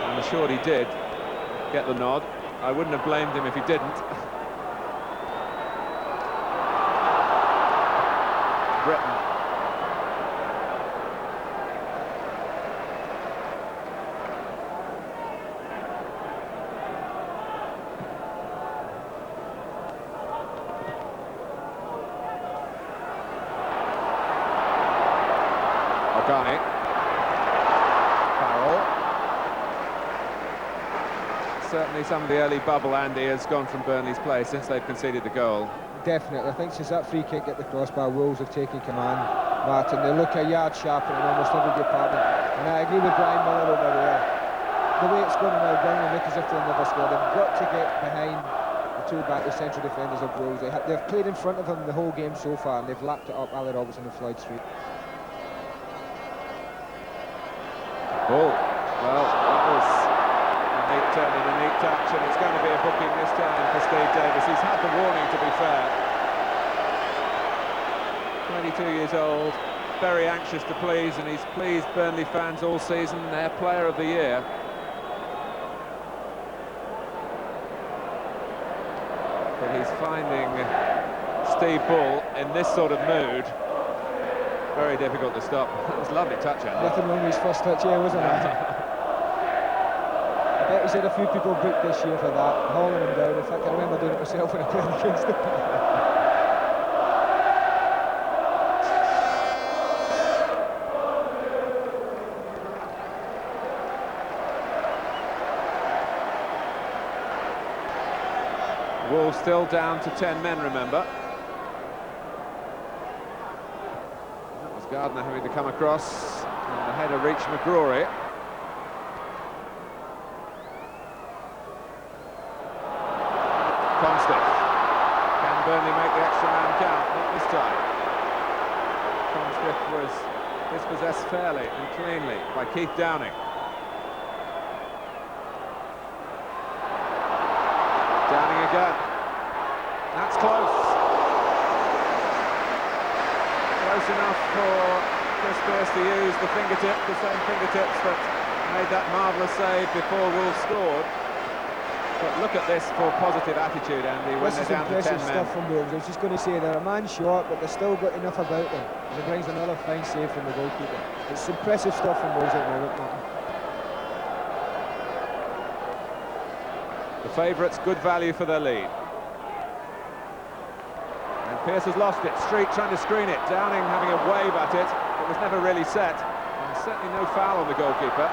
A: I'm assured he did get the nod. I wouldn't have blamed him if he didn't. Britain. Farrell. Certainly some of the early bubble, Andy, has gone from Burnley's play since they've conceded the goal.
C: Definitely. I think since that free kick at the crossbar, Wolves have taken command. Martin, they look a yard sharper in almost every department. And I agree with Brian Miller over there. The way it's going now, Burnley look as if they'll never score. They've got to get behind the central defenders of Wolves. They've played in front of them the whole game so far, and they've lapped it up, Ali Robertson and Floyd Street.
A: Well, that was a neat turn and a neat touch, and it's going to be a booking this time for Steve Davis. He's had the warning, to be fair. 22 years old, very anxious to please, and he's pleased Burnley fans all season, their player of the year. But he's finding Steve Bull in this sort of mood very difficult to stop. That was a lovely touch, Alan.
C: Nothing wrong with his first touch here, wasn't it? I bet he's had a few people booked this year for that, hauling him down. In fact, I remember doing it myself when I played against him.
A: Wolves still down to 10 men, remember. Gardner having to come across, and the header reached McGrory. Comstiff. Can Burnley make the extra man count? Not this time. Comstiff was dispossessed fairly and cleanly by Keith Downing. Downing again. That's close. Close enough for Chris Pearce to use the fingertip, the same fingertips that made that marvellous save before Wolves scored. But look at this for positive attitude, Andy, when they're down to 10 men. This is impressive stuff from Wolves. I was just going to say they're a man short, but they've still got enough about them. And it brings another fine save from the goalkeeper. It's impressive stuff from Wolves at the moment, Martin. The favourites, good value for their lead. Pearce has lost it. Street trying to screen it. Downing having a wave at it. It was never really set. And certainly no foul on the goalkeeper.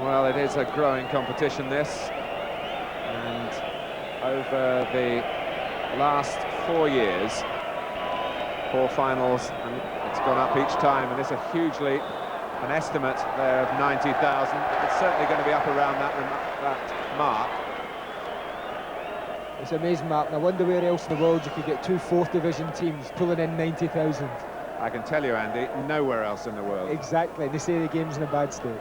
A: Well, it is a growing competition, this. And over the last 4 years, 4 finals, and it's gone up each time, and it's a huge leap. An estimate there of 90,000. It's certainly going to be up around that mark.
C: It's amazing, Mark. I wonder where else in the world you could get 2 4th division teams pulling in 90,000.
A: I can tell you, Andy, nowhere else in the world.
C: Exactly. They say the game's in a bad state.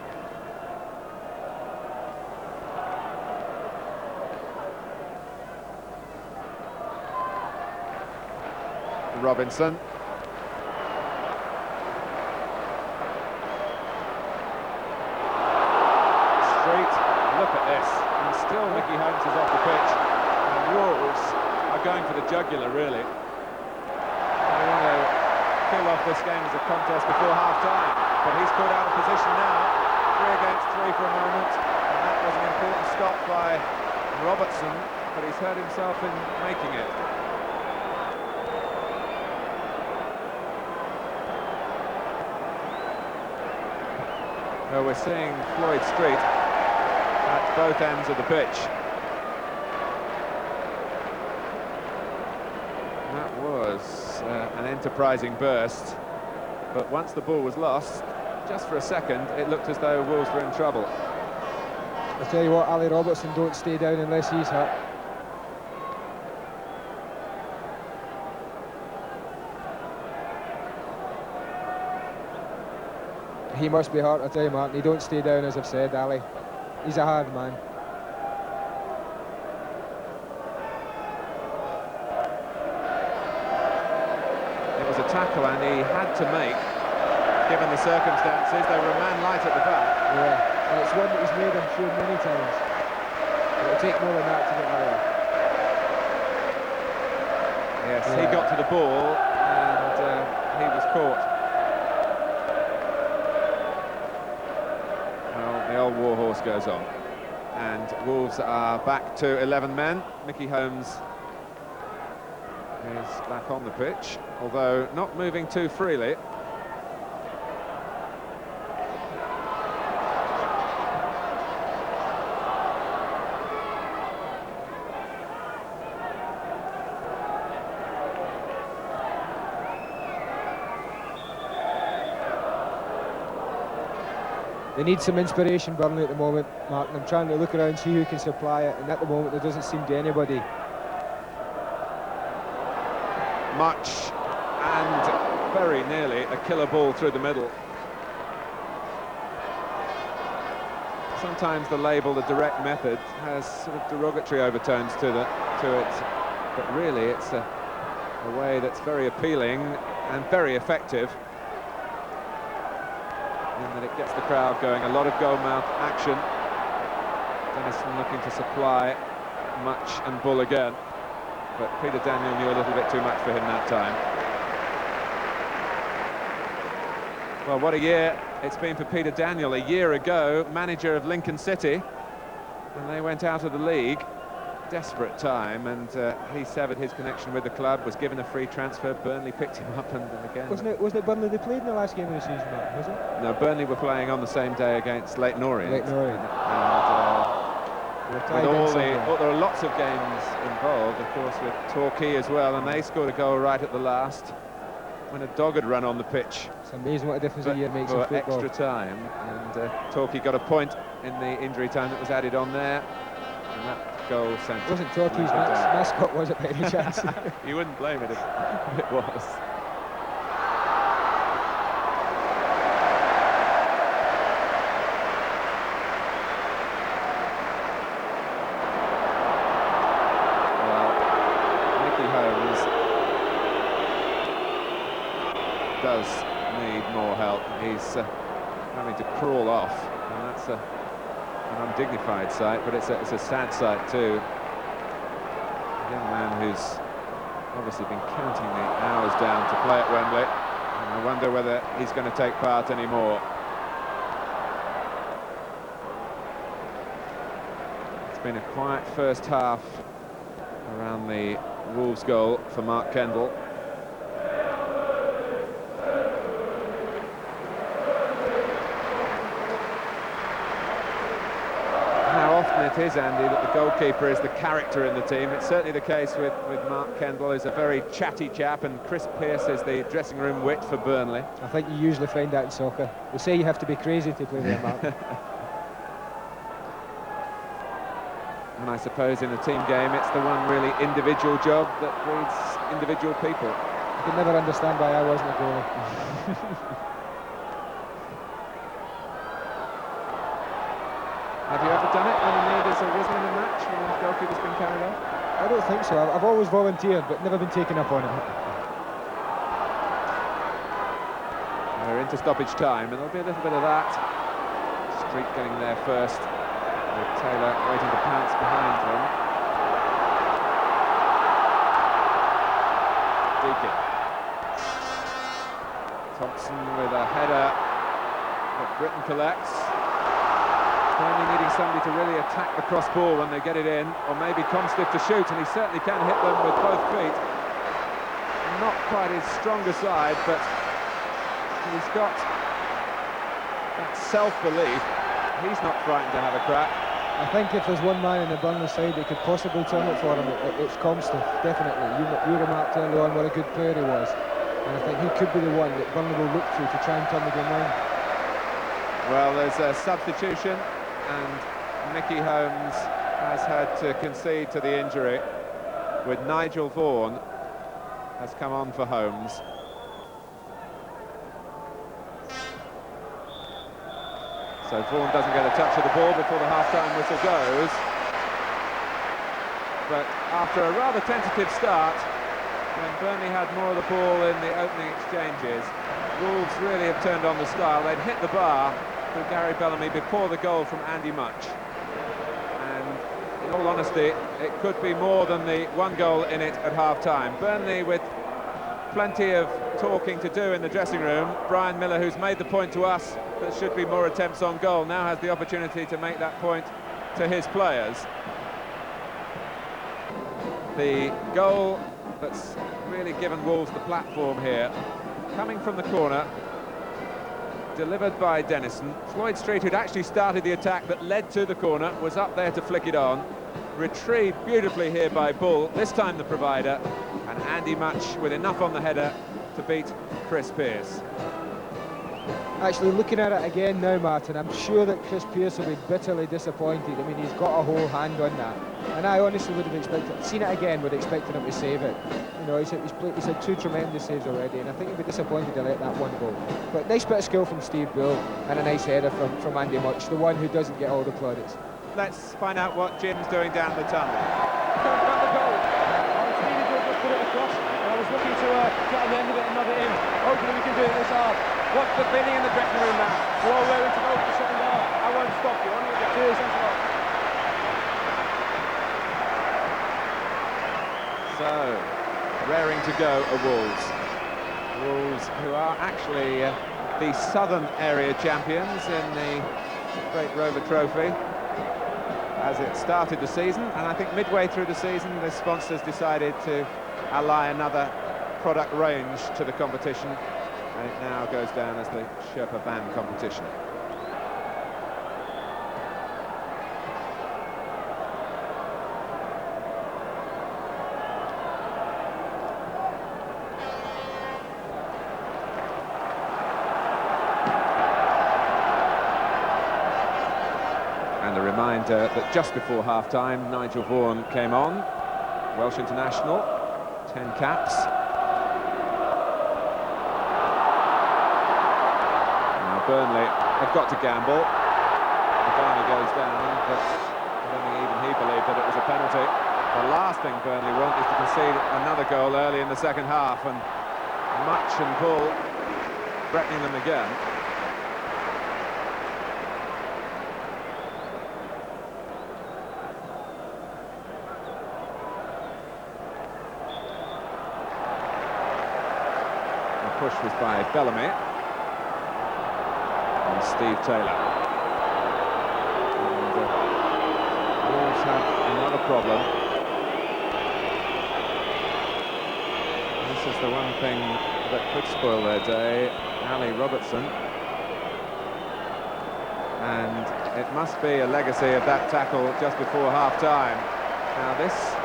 A: Robinson. Street, look at this. And still Mickey Holmes is off the pitch. And Wolves are going for the jugular, really. They want to kill off this game as a contest before half-time. But he's caught out of position now. 3 against 3 for a moment. And that was an important stop by Robertson, but he's hurt himself in making it. Well, we're seeing Floyd Street at both ends of the pitch. That was an enterprising burst, but once the ball was lost, just for a second, it looked as though Wolves were in trouble.
C: I tell you what, Ali Robertson don't stay down unless he's hurt. He must be hurt, I tell you, Martin. He don't stay down, as I've said, Ali. He's a hard man.
A: It was a tackle, and he had to make, given the circumstances. They were a man light at the back.
C: Yeah, and it's one that he's made, I'm sure, many times. It'll take more than that to get there.
A: Yes, yeah. He got to the ball, and he was caught. Well, the old warhorse goes on. And Wolves are back to 11 men. Mickey Holmes is back on the pitch, although not moving too freely.
C: They need some inspiration, Burnley, at the moment, Martin. I'm trying to look around, see who can supply it, and at the moment there doesn't seem to be anybody.
A: Much, and very nearly a killer ball through the middle. Sometimes the label, the direct method, has sort of derogatory overtones to it, but really it's a way that's very appealing and very effective. And that it gets the crowd going. A lot of goalmouth action. Denniston looking to supply Much and Bull again, but Peter Daniel knew a little bit too much for him that time. Well, what a year it's been for Peter Daniel. A year ago, manager of Lincoln City, and they went out of the league. Desperate time, and he severed his connection with the club, was given a free transfer. Burnley picked him up, and again...
C: Wasn't it Burnley they played in the last game of the season, Martin, was it?
A: No, Burnley were playing on the same day against Leyton Orient.
C: Leyton Orient.
A: And there are lots of games involved, of course, with Torquay as well, and they scored a goal right at the last, when a dog had run on the pitch.
C: It's amazing what a difference a year makes in football.
A: Extra time, and Torquay got a point in the injury time that was added on there. And that goal sent.
C: It wasn't Torquay's mascot, was it, by any chance?
A: You wouldn't blame it if it was. Well, Mickey Holmes does need more help. He's having to crawl off, and that's an undignified sight, but it's a sad sight too. A young man who's obviously been counting the hours down to play at Wembley, and I wonder whether he's going to take part anymore. It's been a quiet first half around the Wolves goal for Mark Kendall. It is, Andy, that the goalkeeper is the character in the team. It's certainly the case with Mark Kendall, who's a very chatty chap, and Chris Pearce is the dressing room wit for Burnley.
C: I think you usually find that in soccer. They say you have to be crazy to play there, Mark.
A: And I suppose in a team game, it's the one really individual job that breeds individual people.
C: I could never understand why I wasn't a goalie.
A: Have you ever done it when the leaders are risen in a match, when the goalkeeper's been carried off?
C: I don't think so. I've always volunteered, but never been taken up on it.
A: We're into stoppage time, and there'll be a little bit of that. Street getting there first, with Taylor waiting to pounce behind him. Deacon. Thompson with a header that Britain collects. Burnley needing somebody to really attack the cross ball when they get it in, or maybe Comstiff to shoot, and he certainly can hit them with both feet. Not quite his stronger side, but he's got that self-belief. He's not frightened to have a crack.
C: I think if there's one man in the Burnley side that could possibly turn it for him, it's Comstiff, definitely. You remarked earlier on what a good player he was, and I think he could be the one that Burnley will look to try and turn the game round.
A: Well, there's a substitution, and Mickey Holmes has had to concede to the injury, with Nigel Vaughan has come on for Holmes. So Vaughan doesn't get a touch of the ball before the half-time whistle goes. But after a rather tentative start, when Burnley had more of the ball in the opening exchanges, Wolves really have turned on the style. They'd hit the bar through Gary Bellamy before the goal from Andy Much. And in all honesty, it could be more than the one goal in it at half-time. Burnley with plenty of talking to do in the dressing room. Brian Miller, who's made the point to us that should be more attempts on goal, now has the opportunity to make that point to his players. The goal that's really given Wolves the platform here, coming from the corner, delivered by Dennison. Floyd Street, who'd actually started the attack that led to the corner, was up there to flick it on. Retrieved beautifully here by Bull, this time the provider, and Andy Much with enough on the header to beat Chris Pearce.
C: Actually, looking at it again now, Martin, I'm sure that Chris Pearce will be bitterly disappointed. I mean, he's got a whole hand on that, and I honestly would have expected, seen it again, would have expected him to save it. You know, he's had two tremendous saves already, and I think he'd be disappointed to let that one go. But nice bit of skill from Steve Bull, and a nice header from Andy Much, the one who doesn't get all the plaudits.
A: Let's find out what Jim's doing down the tunnel.
B: I was looking to get on the end of it and nod it in. Hopefully we can do it this half. What's the feeling in the dressing room now? We're all ready to go for the second half. I won't stop you. Cheers, thanks a lot.
A: So, raring to go are Wolves. Wolves, who are actually the southern area champions in the Great Rover Trophy as it started the season, and I think midway through the season the sponsors decided to ally another product range to the competition, and it now goes down as the Sherpa band competition. And a reminder that just before half-time, Nigel Vaughan came on, Welsh international, 10 caps. Now Burnley have got to gamble. Magana goes down, but I don't think even he believed that it was a penalty. The last thing Burnley want is to concede another goal early in the second half, and Much and Bull threatening them again. Push was by Bellamy and Steve Taylor. And Wolves have another problem. This is the one thing that could spoil their day, Ali Robertson. And it must be a legacy of that tackle just before half-time. Now this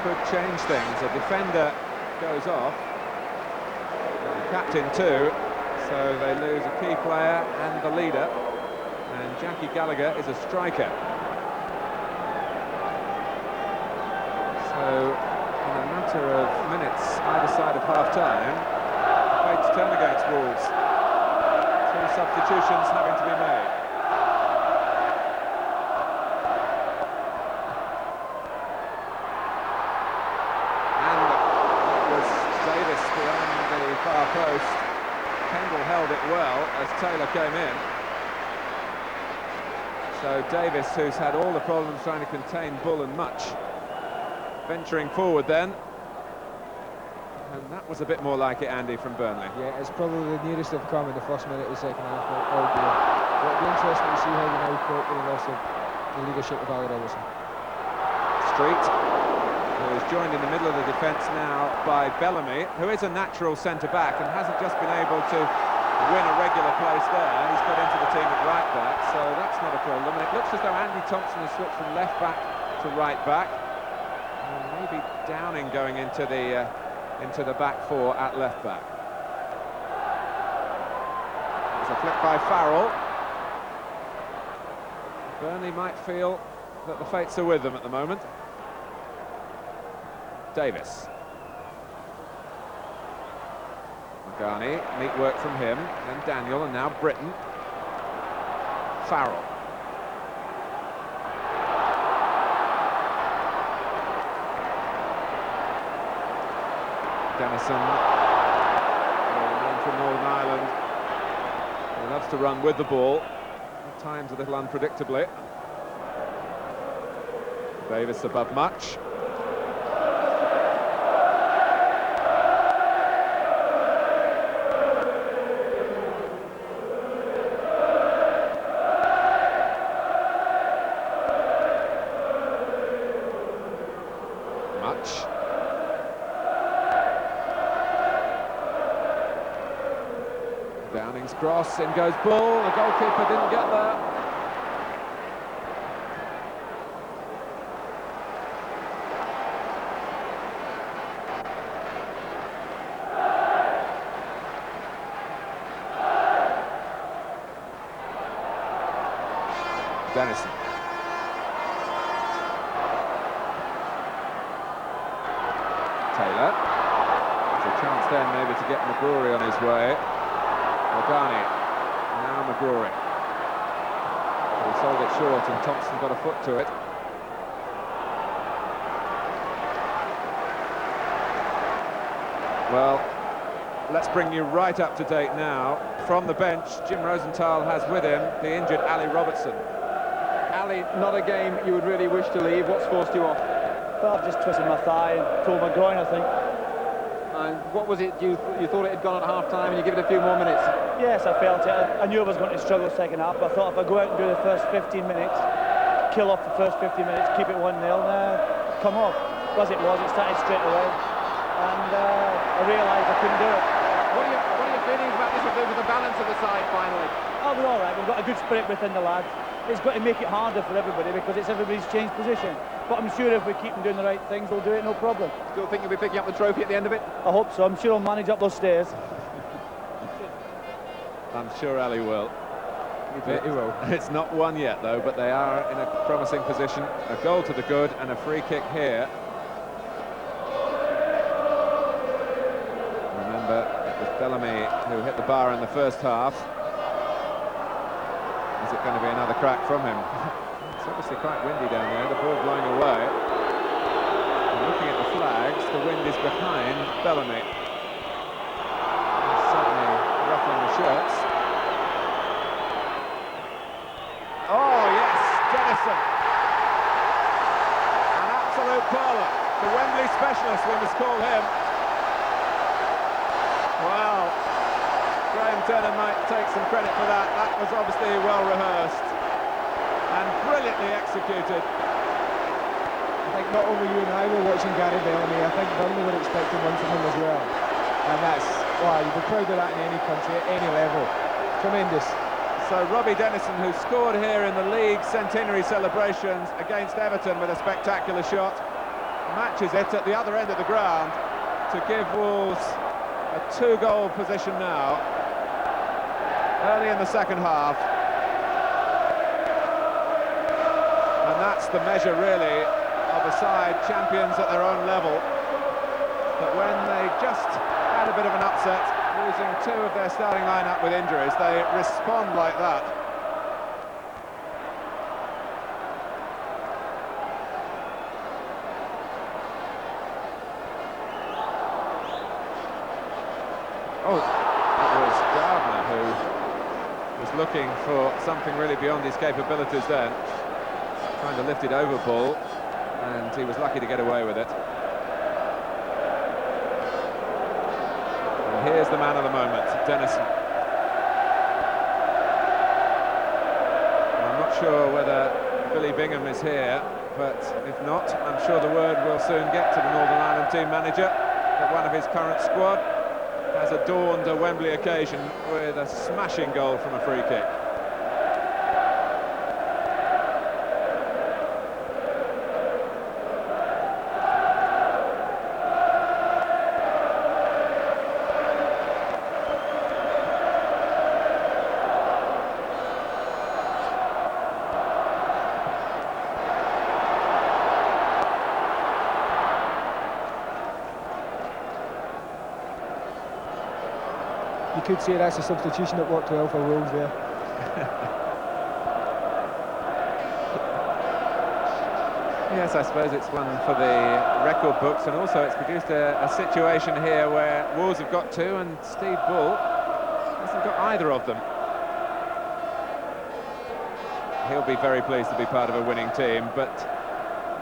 A: could change things. A defender goes off. Captain too, so they lose a key player and the leader, and Jackie Gallagher is a striker. So in a matter of minutes either side of half-time, fates turn against Wolves. Two substitutions having to be made. Far post, Kendall held it well as Taylor came in. So Davis, who's had all the problems trying to contain Bull and Much, venturing forward then. And that was a bit more like it, Andy, from Burnley.
C: Yeah, it's probably the nearest they've come in the first minute of the second half. It'll be interesting to see how they now cope with the loss of the leadership of Ali Robertson.
A: Street, who is joined in the middle of the defence now by Bellamy, who is a natural centre-back and hasn't just been able to win a regular place there. He's got into the team at right-back, so that's not a problem. And it looks as though Andy Thompson has switched from left-back to right-back. Maybe Downing going into the back four at left-back. There's a flick by Farrell. Burnley might feel that the fates are with them at the moment. Davis. Magani, neat work from him, then Daniel, and now Britton. Farrell. Dennison, the man from Northern Ireland, he loves to run with the ball, at times a little unpredictably. Davis above Much. Much. Downing's cross, in goes Bull, the goalkeeper didn't get there. Dennison. Taylor. There's a chance then maybe to get McGrory on his way. Magani, now McGrory. He sold it short and Thompson got a foot to it. Well, let's bring you right up to date now. From the bench, Jim Rosenthal has with him the injured Ali Robertson.
B: Ali, not a game you would really wish to leave. What's forced you off?
E: Well, I've just twisted my thigh and pulled my groin, I think.
B: And what was it you thought it had gone at half-time and you give it a few more minutes?
E: Yes, I felt it. I knew I was going to struggle second half, but I thought if I go out and do the first 15 minutes, kill off the first 15 minutes, keep it 1-0, come off. As it was, it started straight away, and I realised I couldn't do it.
B: What are your feelings about this with the balance of the side finally?
E: Oh, we're all right. We've got a good spirit within the lads. It's got to make it harder for everybody because it's everybody's changed position. But I'm sure if we keep them doing the right things, we'll do it, no problem.
B: Still think you'll be picking up the trophy at the end of it?
E: I hope so. I'm sure I'll manage up those stairs.
A: I'm sure Ali will.
C: He will.
A: It's not won yet, though, but they are in a promising position. A goal to the good and a free kick here. Remember, it was Bellamy who hit the bar in the first half. Is it going to be another crack from him? It's obviously quite windy down there, the ball blowing away. And looking at the flags, the wind is behind Bellamy. He's suddenly ruffling the shirts. Oh, yes, Dennison. An absolute pearler. The Wembley specialist, we must call him. Wow. Graham Turner might take some credit for that. That was obviously well rehearsed and brilliantly executed.
C: I think not only you and I were watching Gary Bellamy, I think Burnley were expecting one from him as well. And that's, wow, you'd be proud of that in any country, at any level. Tremendous.
A: So Robbie Dennison, who scored here in the league centenary celebrations against Everton with a spectacular shot, matches it at the other end of the ground to give Wolves a 2-goal position now, early in the second half. And that's the measure, really, of a side champions at their own level. But when they just had a bit of an upset, losing 2 of their starting lineup with injuries, they respond like that. Oh, that was was Gardner, who was looking for something really beyond his capabilities then, trying to lift it over Bull, and he was lucky to get away with it. And here's the man of the moment, Dennison. I'm not sure whether Billy Bingham is here, but if not, I'm sure the word will soon get to the Northern Ireland team manager that one of his current squad has adorned a Wembley occasion with a smashing goal from a free kick.
C: You could say that's a substitution that worked well for Wolves there.
A: Yes, I suppose it's one for the record books, and also it's produced a situation here where Wolves have got two and Steve Bull hasn't got either of them. He'll be very pleased to be part of a winning team, but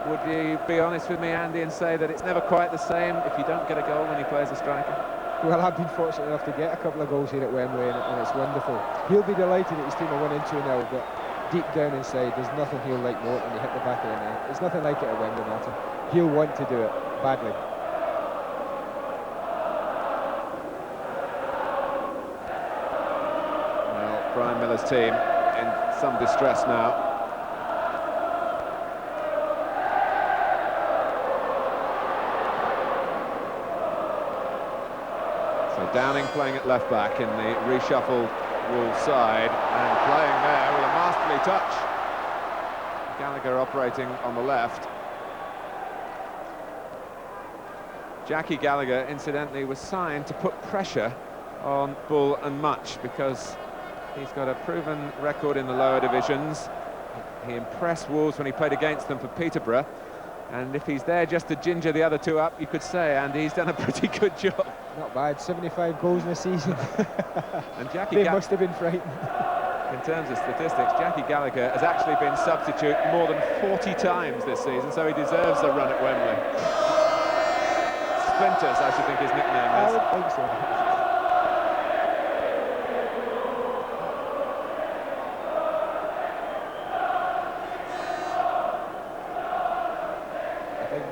A: would you be honest with me, Andy, and say that it's never quite the same if you don't get a goal when he plays a striker?
C: Well, I've been fortunate enough to get a couple of goals here at Wembley, and it's wonderful. He'll be delighted that his team are winning 2-0, but deep down inside, there's nothing he'll like more than to hit the back of the net. It's nothing like it at Wembley, Martin. He'll want to do it badly.
A: Well, Brian Miller's team in some distress now. Downing playing at left back in the reshuffled Wolves side, and playing there with a masterly touch. Gallagher operating on the left. Jackie Gallagher, incidentally, was signed to put pressure on Bull and Much because he's got a proven record in the lower divisions. He impressed Wolves when he played against them for Peterborough, and if he's there just to ginger the other two up, you could say, and he's done a pretty good job.
C: Not bad, 75 goals in a season.
A: And Jackie
C: they must have been frightened.
A: In terms of statistics, Jackie Gallagher has actually been substitute more than 40 times this season, so he deserves a run at Wembley. Splinters, I should think his nickname is.
C: I would think so.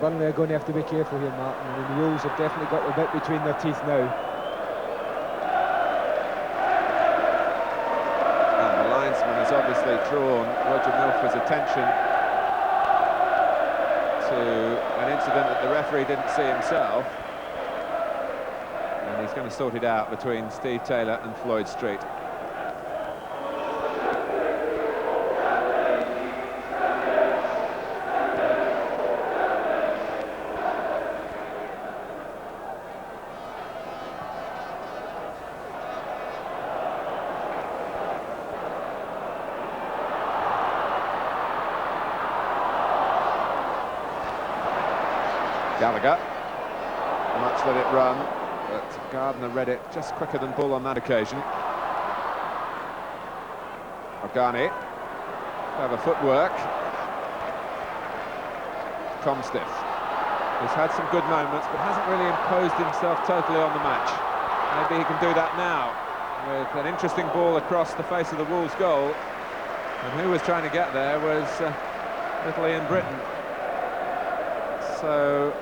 C: Burnley are going to have to be careful here, Martin. I mean, the Wolves have definitely got a bit between their teeth now.
A: And the linesman has obviously drawn Roger Milford's attention to an incident that the referee didn't see himself. And he's going to sort it out between Steve Taylor and Floyd Street. Gallagher, Much let it run, but Gardner read it just quicker than Bull on that occasion. Organi, clever footwork. Comstiff, who's had some good moments but hasn't really imposed himself totally on the match. Maybe he can do that now with an interesting ball across the face of the Wolves goal. And who was trying to get there was little Ian Britton. So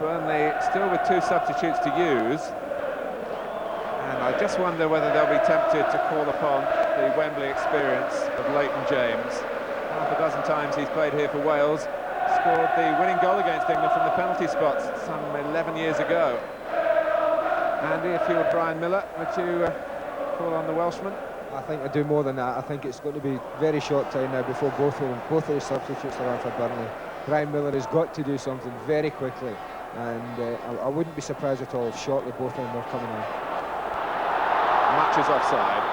A: Burnley still with two substitutes to use, and I just wonder whether they'll be tempted to call upon the Wembley experience of Leighton James. Half a dozen times he's played here for Wales, scored the winning goal against England from the penalty spots some 11 years ago. Andy, if you were Brian Miller, would you call on the Welshman?
C: I think I do more than that. I think it's going to be very short time now before both of the substitutes are on for Burnley. Brian Miller has got to do something very quickly, and I wouldn't be surprised at all if shortly both of them are coming on.
A: Much is offside.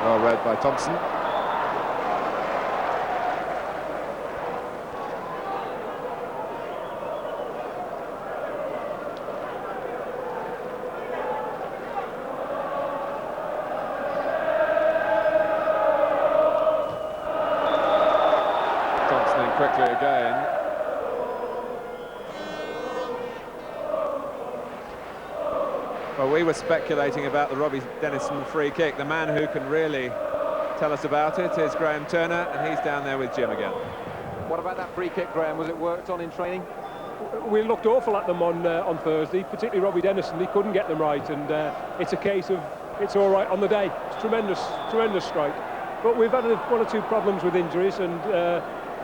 A: Well read by Thompson. Thompson in quickly again. Well, we were speculating about the Robbie Dennison free kick. The man who can really tell us about it is Graham Turner, and he's down there with Jim again.
B: What about that free kick, Graham? Was it worked on in training?
G: We looked awful at them on Thursday, particularly Robbie Dennison. He couldn't get them right, and it's a case of it's all right on the day. It's tremendous strike. But we've had one or two problems with injuries, and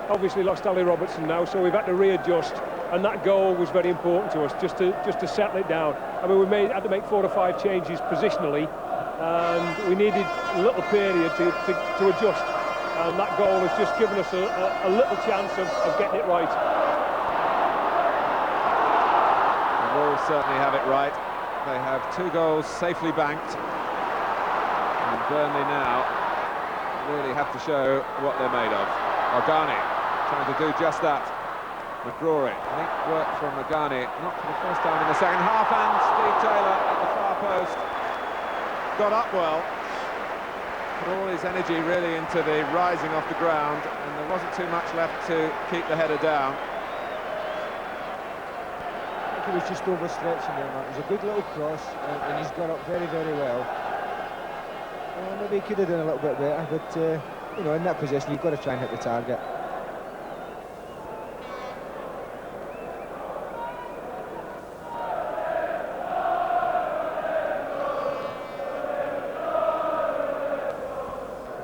G: obviously lost Ali Robertson now, so we've had to readjust. And that goal was very important to us, just to settle it down. I mean, had to make 4 or 5 changes positionally, and we needed a little period to adjust. And that goal has just given us a little chance of getting it right.
A: The Wolves certainly have it right. They have 2 goals safely banked, and Burnley now really have to show what they're made of. Organi trying to do just that. McGrory, link work from Organi, not for the first time in the second half, and Steve Taylor at the far post got up well, put all his energy really into the rising off the ground, and there wasn't too much left to keep the header down.
C: I think he was just overstretching there, Mark. It was a good little cross, and he's got up very, very well. Maybe he could have done a little bit better, but you know, in that position you've got to try and hit the target.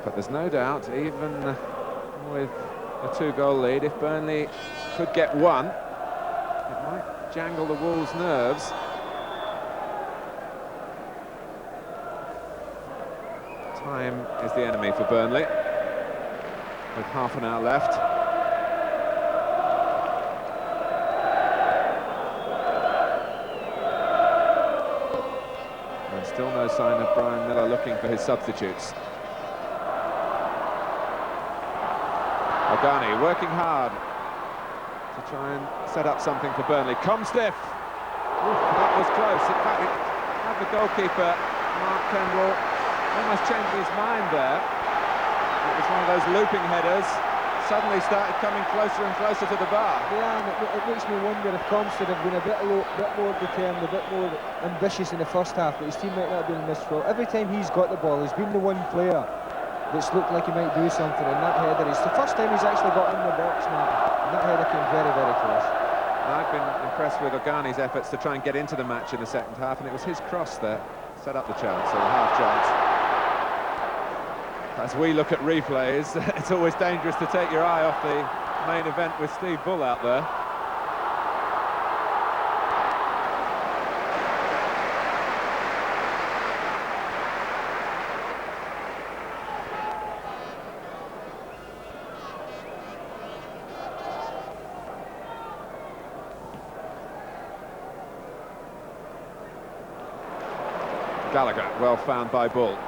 A: But there's no doubt, even with a 2-goal lead, if Burnley could get one, it might jangle the Wolves' nerves. Time is the enemy for Burnley, with half an hour left. And still no sign of Brian Miller looking for his substitutes. Organi working hard to try and set up something for Burnley. Comstiff! That was close. In fact, it had the goalkeeper, Mark Kendall, almost changed his mind there. It was one of those looping headers. Suddenly started coming closer and closer to the bar.
C: Yeah, and it makes me wonder if Comstead have been a bit more determined, a bit more ambitious in the first half, but his team might not have been in this role. Every time he's got the ball, he's been the one player that's looked like he might do something, and that header is the first time he's actually got in the box now, and that header came very, very close.
A: I've been impressed with Organi's efforts to try and get into the match in the second half, and it was his cross that set up the chance, or the half chance. As we look at replays, it's always dangerous to take your eye off the main event with Steve Bull out there. Gallagher, well found by Bull.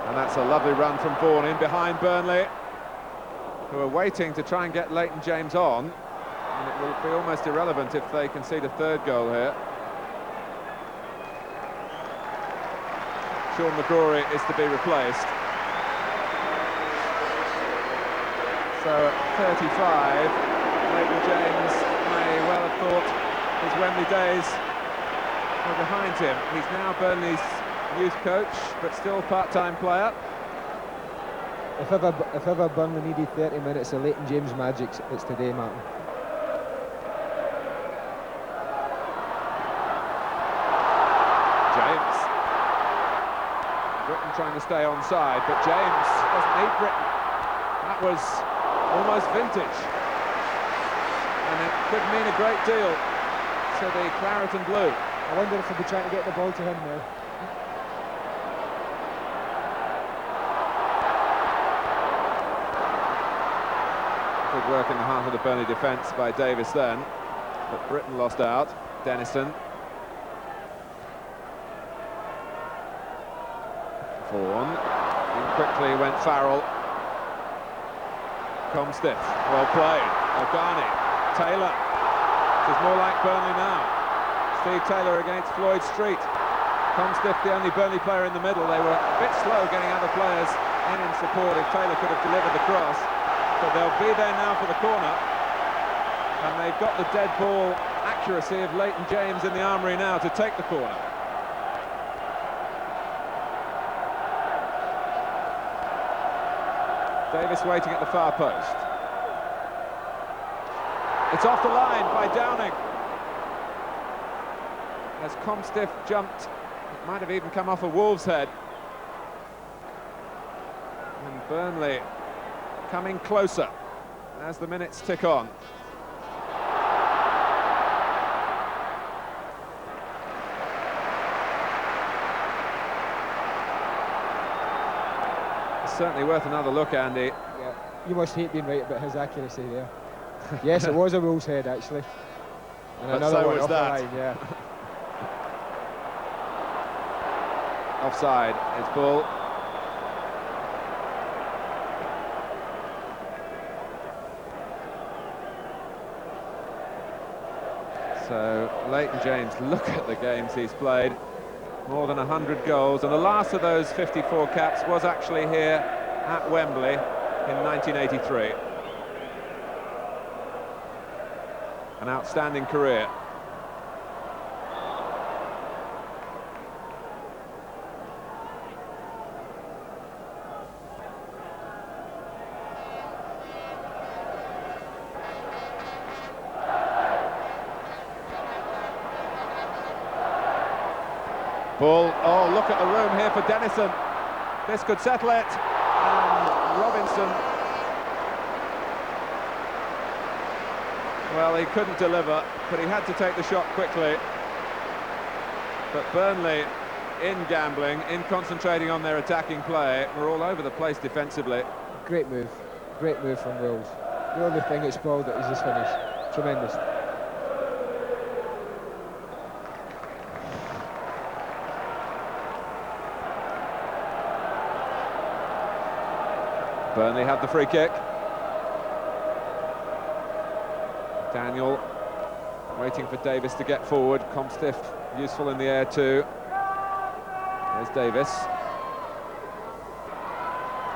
A: And that's a lovely run from Vaughan in behind Burnley, who are waiting to try and get Leighton James on. And it will be almost irrelevant if they concede a 3rd goal here. Sean McGrory is to be replaced. So at 35, Leighton James may well have thought his Wembley days were behind him. He's now Burnley's youth coach, but still part-time player.
C: If ever Burnley needed 30 minutes of Leighton James magic, it's today, Martin.
A: James. Britton trying to stay onside, but James doesn't need Britton. That was almost vintage. And it could mean a great deal to the Claret and Blue.
C: I wonder if they'll be trying to get the ball to him now.
A: Good work in the heart of the Burnley defence by Davis then, but Britton lost out. Dennison. Vaughan. quickly went Farrell. Comstiff, well played. O'Garney, Taylor. This is more like Burnley now. Steve Taylor against Floyd Street. Comstiff, the only Burnley player in the middle. They were a bit slow getting other players in support. If Taylor could have delivered the cross, but they'll be there now for the corner. And they've got the dead ball accuracy of Leighton James in the armoury now to take the corner. Davis waiting at the far post. It's off the line by Downing. As Comstiff jumped, it might have even come off a Wolves head. And Burnley coming closer as the minutes tick on. Certainly worth another look, Andy.
C: Yeah, you must hate being right about his accuracy there. Yes, it was a Wolves head actually. And
A: but
C: another
A: so
C: one
A: was
C: off
A: that.
C: the line, yeah.
A: Offside, it's ball. So Leighton James, look at the games he's played. More than 100 goals, and the last of those 54 caps was actually here at Wembley in 1983. An outstanding career. Ball, oh, look at the room here for Dennison. This could settle it. And Robinson, well, he couldn't deliver, but he had to take the shot quickly. But Burnley, in gambling, in concentrating on their attacking play, were all over the place defensively.
C: Great move from Wills. The only thing that spoiled it is his finish. Tremendous.
A: Burnley have the free kick. Daniel waiting for Davis to get forward. Comstiff useful in the air too. There's Davis.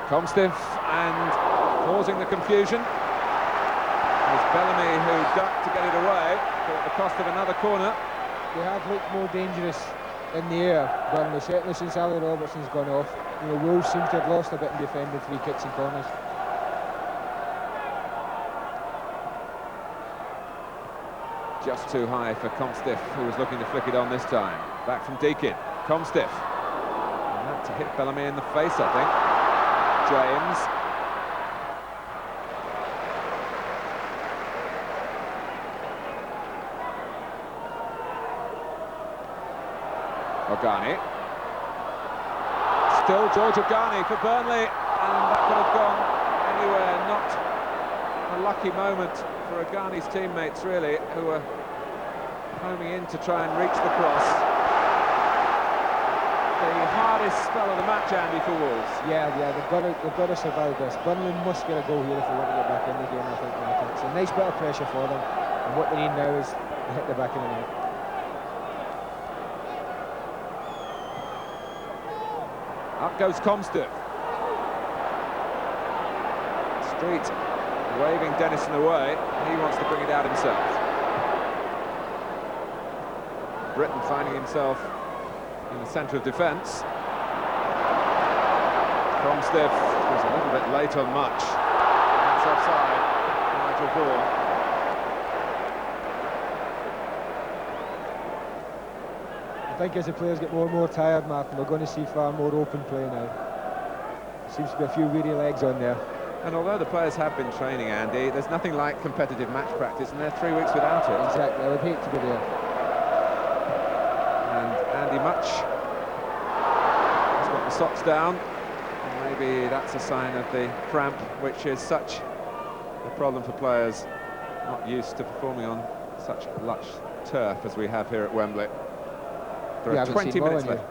A: Comstiff and causing the confusion. There's Bellamy who ducked to get it away, but at the cost of another corner.
C: They have looked more dangerous in the air, Burnley, certainly since Ali Robertson's gone off. You know, Wolves seem to have lost a bit in defending free kicks and corners.
A: Just too high for Comstiff, who was looking to flick it on this time. Back from Deakin. Comstiff. And that to hit Bellamy in the face, I think. James. O'Garney. Still George O'Garney for Burnley, and that could have gone anywhere. Not a lucky moment for O'Garney's teammates, really, who were homing in to try and reach the cross. The hardest spell of the match, Andy, for Wolves.
C: Yeah, they've got to survive this. Burnley must get a goal here if they want to get back in the game, I think. It's a nice bit of pressure for them, and what they need now is to hit the back of the net.
A: Up goes Comstiff. Street waving Dennison away. He wants to bring it out himself. Britton finding himself in the centre of defence. Comstiff was a little bit late on much. That's offside. Nigel Vaughan.
C: I think as the players get more and more tired, Martin, we're going to see far more open play now. Seems to be a few weary legs on there.
A: And although the players have been training, Andy, there's nothing like competitive match practice, and they're 3 weeks without it.
C: Exactly, I would hate to be there.
A: And Andy Much has got the socks down. And maybe that's a sign of the cramp, which is such a problem for players not used to performing on such lush turf as we have here at Wembley. There are 20 minutes left.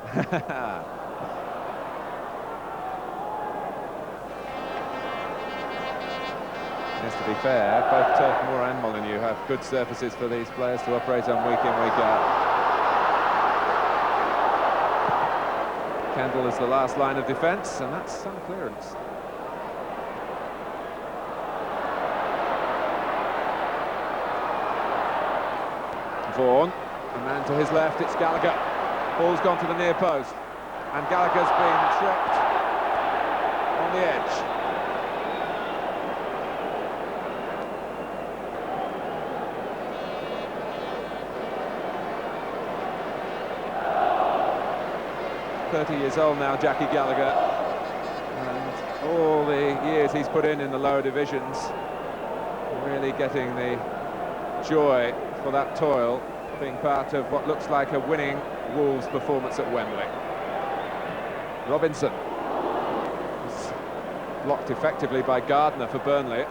A: Yes, to be fair, both Turf Moor and Molineux have good surfaces for these players to operate on week in, week out. Kendall is the last line of defence, and that's some clearance. Vaughan, a man to his left, it's Gallagher. Ball's gone to the near post, and Gallagher's been tripped on the edge. Years old now, Jackie Gallagher, and all the years he's put in the lower divisions, really getting the joy for that toil, being part of what looks like a winning Wolves performance at Wembley. Robinson is blocked effectively by Gardner for Burnley.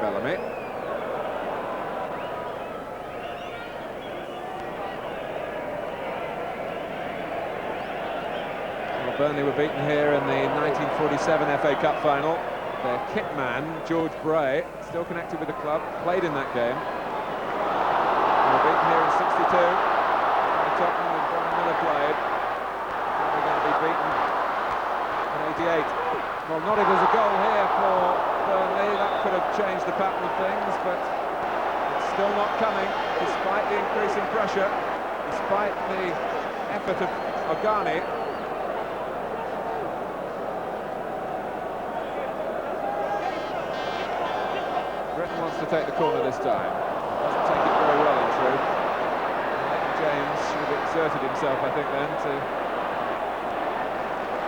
A: Bellamy. Burnley were beaten here in the 1947 FA Cup final. Their kit man, George Bray, still connected with the club, played in that game. They were beaten here in 62. Tottenham and Brian Miller played. They're going to be beaten in 88. Well, not if there's a goal here for Burnley. That could have changed the pattern of things, but it's still not coming, despite the increase in pressure, despite the effort of Ogani. Wants to take the corner this time. Doesn't take it very well, in truth. James should have exerted himself, I think, then, to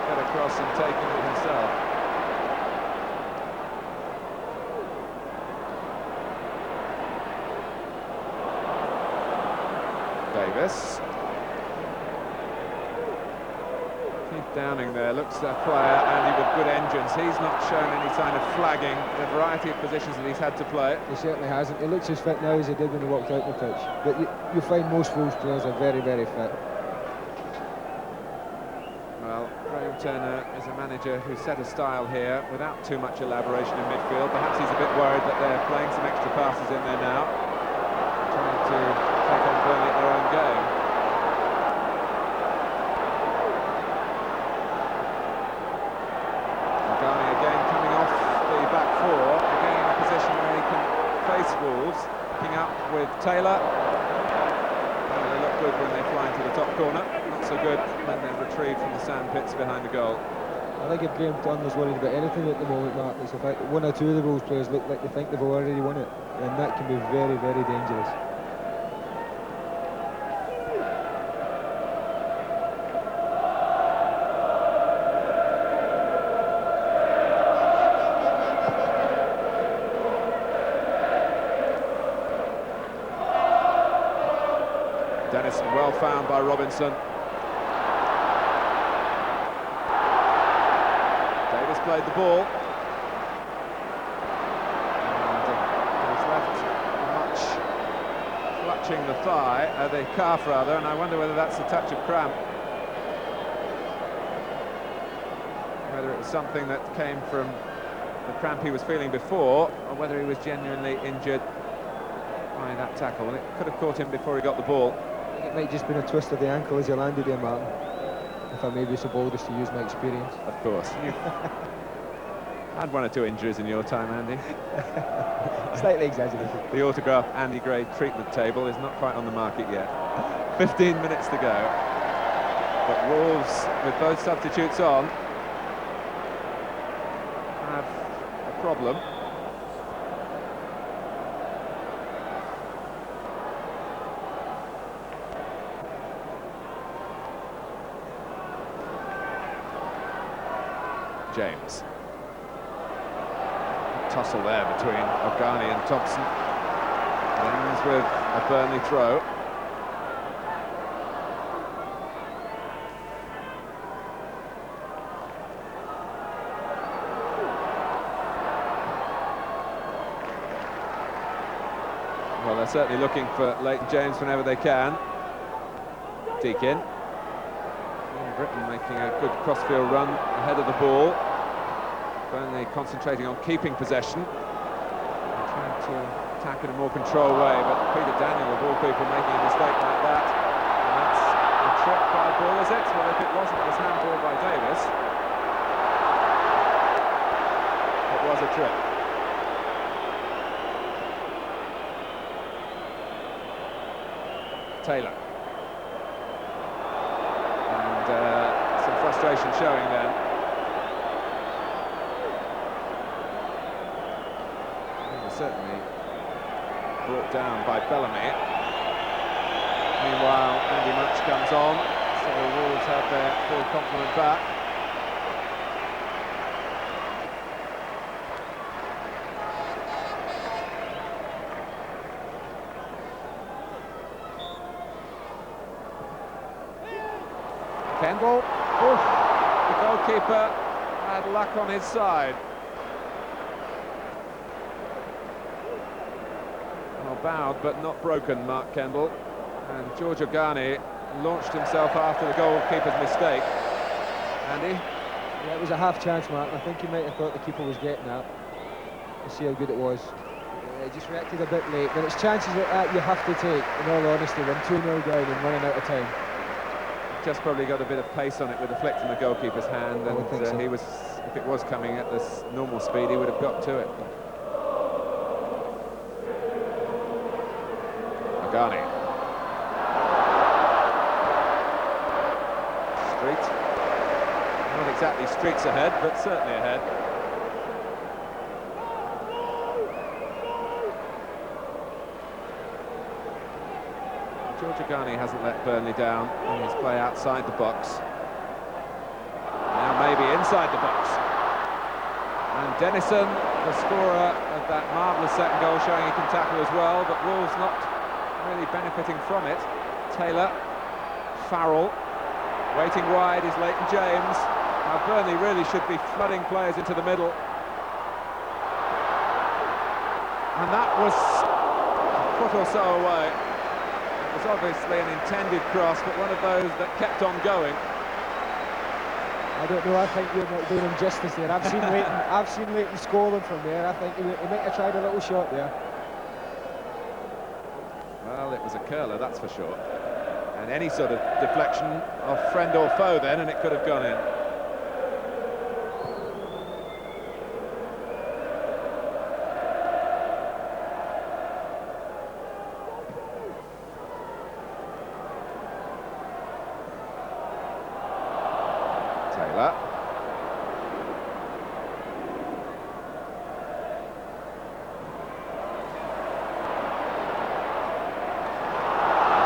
A: get across and take it himself. Davis. Keith Downing there looks a player, Andy, with good engines. He's not shown any sign of flagging the variety of positions that he's had to play.
C: He certainly hasn't. He looks as fit now as he did when he walked out the pitch. But you find most Wolves players are very, very fit.
A: Well, Graham Turner is a manager who set a style here without too much elaboration in midfield. Perhaps he's a bit worried that they're playing some extra passes in there now, trying to take on Burnley at their own game. Wolves picking up with Taylor. They look good when they fly into the top corner, not so good when they're retrieved from the sand pits behind the goal.
C: I think if Graham Turner's worried about anything at the moment, Mark, it's the fact that one or two of the Wolves players look like they think they've already won it, and that can be very, very dangerous.
A: Dennis well found by Robinson. Davis played the ball. And he's left much clutching the thigh, the calf rather, and I wonder whether that's a touch of cramp. Whether it was something that came from the cramp he was feeling before, or whether he was genuinely injured by that tackle. And it could have caught him before he got the ball.
C: It might just been a twist of the ankle as he landed there, Martin, if I may be so bold as to use my experience.
A: Of course. You've had one or two injuries in your time, Andy.
C: Slightly exaggerated.
A: The autograph Andy Gray treatment table is not quite on the market yet. 15 minutes to go. But Wolves, with both substitutes on, have a problem. James. A tussle there between Ogani and Thompson. Ends with a Burnley throw. Well, they're certainly looking for Leighton James whenever they can. Deakin. Britain making a good crossfield run ahead of the ball. Burnley concentrating on keeping possession, and trying to attack in a more controlled way, but Peter Daniel, of all people, making a mistake like that. And that's a trip by Ball, is it? Well, if it wasn't, it was handballed by Davis. It was a trip. Taylor. And some frustration showing there. He was certainly brought down by Bellamy. Meanwhile, Andy Mutch comes on, so the Wolves have their full complement back. Kendall, the goalkeeper had luck on his side. Well, bowed but not broken, Mark Kendall. And George Ogani launched himself after the goalkeeper's mistake. Andy?
C: Yeah, it was a half chance, Mark. I think he might have thought the keeper was getting that. To see how good it was. He just reacted a bit late, but it's chances like that you have to take, in all honesty, when 2-0 down and running out of time.
A: Just probably got a bit of pace on it with the flick from the goalkeeper's hand, and
C: so.
A: he was, if it was coming at this normal speed, he would have got to it. Ogani. Street. Not exactly streets ahead, but certainly ahead. George Ogani hasn't let Burnley down in his play outside the box. Now maybe inside the box. And Dennison, the scorer of that marvellous second goal, showing he can tackle as well, but Wolves not really benefiting from it. Taylor, Farrell, waiting wide is Leighton James. Now Burnley really should be flooding players into the middle. And that was a foot or so away. It was obviously an intended cross, but one of those that kept on going.
C: I don't know, I think you're not doing him justice there. I've seen Leighton scoring from there. I think he might have tried a little shot there.
A: Well, it was a curler, that's for sure. And any sort of deflection of friend or foe then, and it could have gone in. Taylor.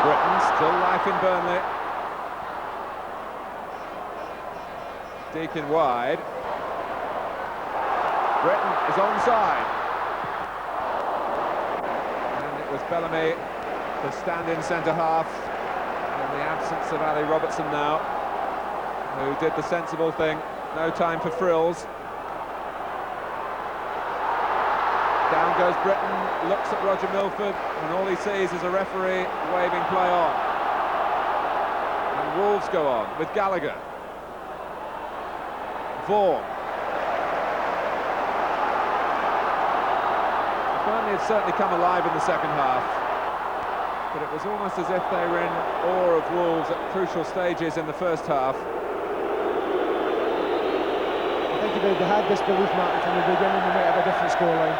A: Britain still life in Burnley. Deacon wide. Britain is onside. And it was Bellamy, the stand-in centre-half, in the absence of Ali Robertson now, who did the sensible thing. No time for frills. Down goes Britain, looks at Roger Milford, and all he sees is a referee waving play on. And Wolves go on with Gallagher. Vaughan. Burnley had certainly come alive in the second half, but it was almost as if they were in awe of Wolves at crucial stages in the first half.
C: I think if they had this belief, Martin, from the beginning, they might have a different scoreline.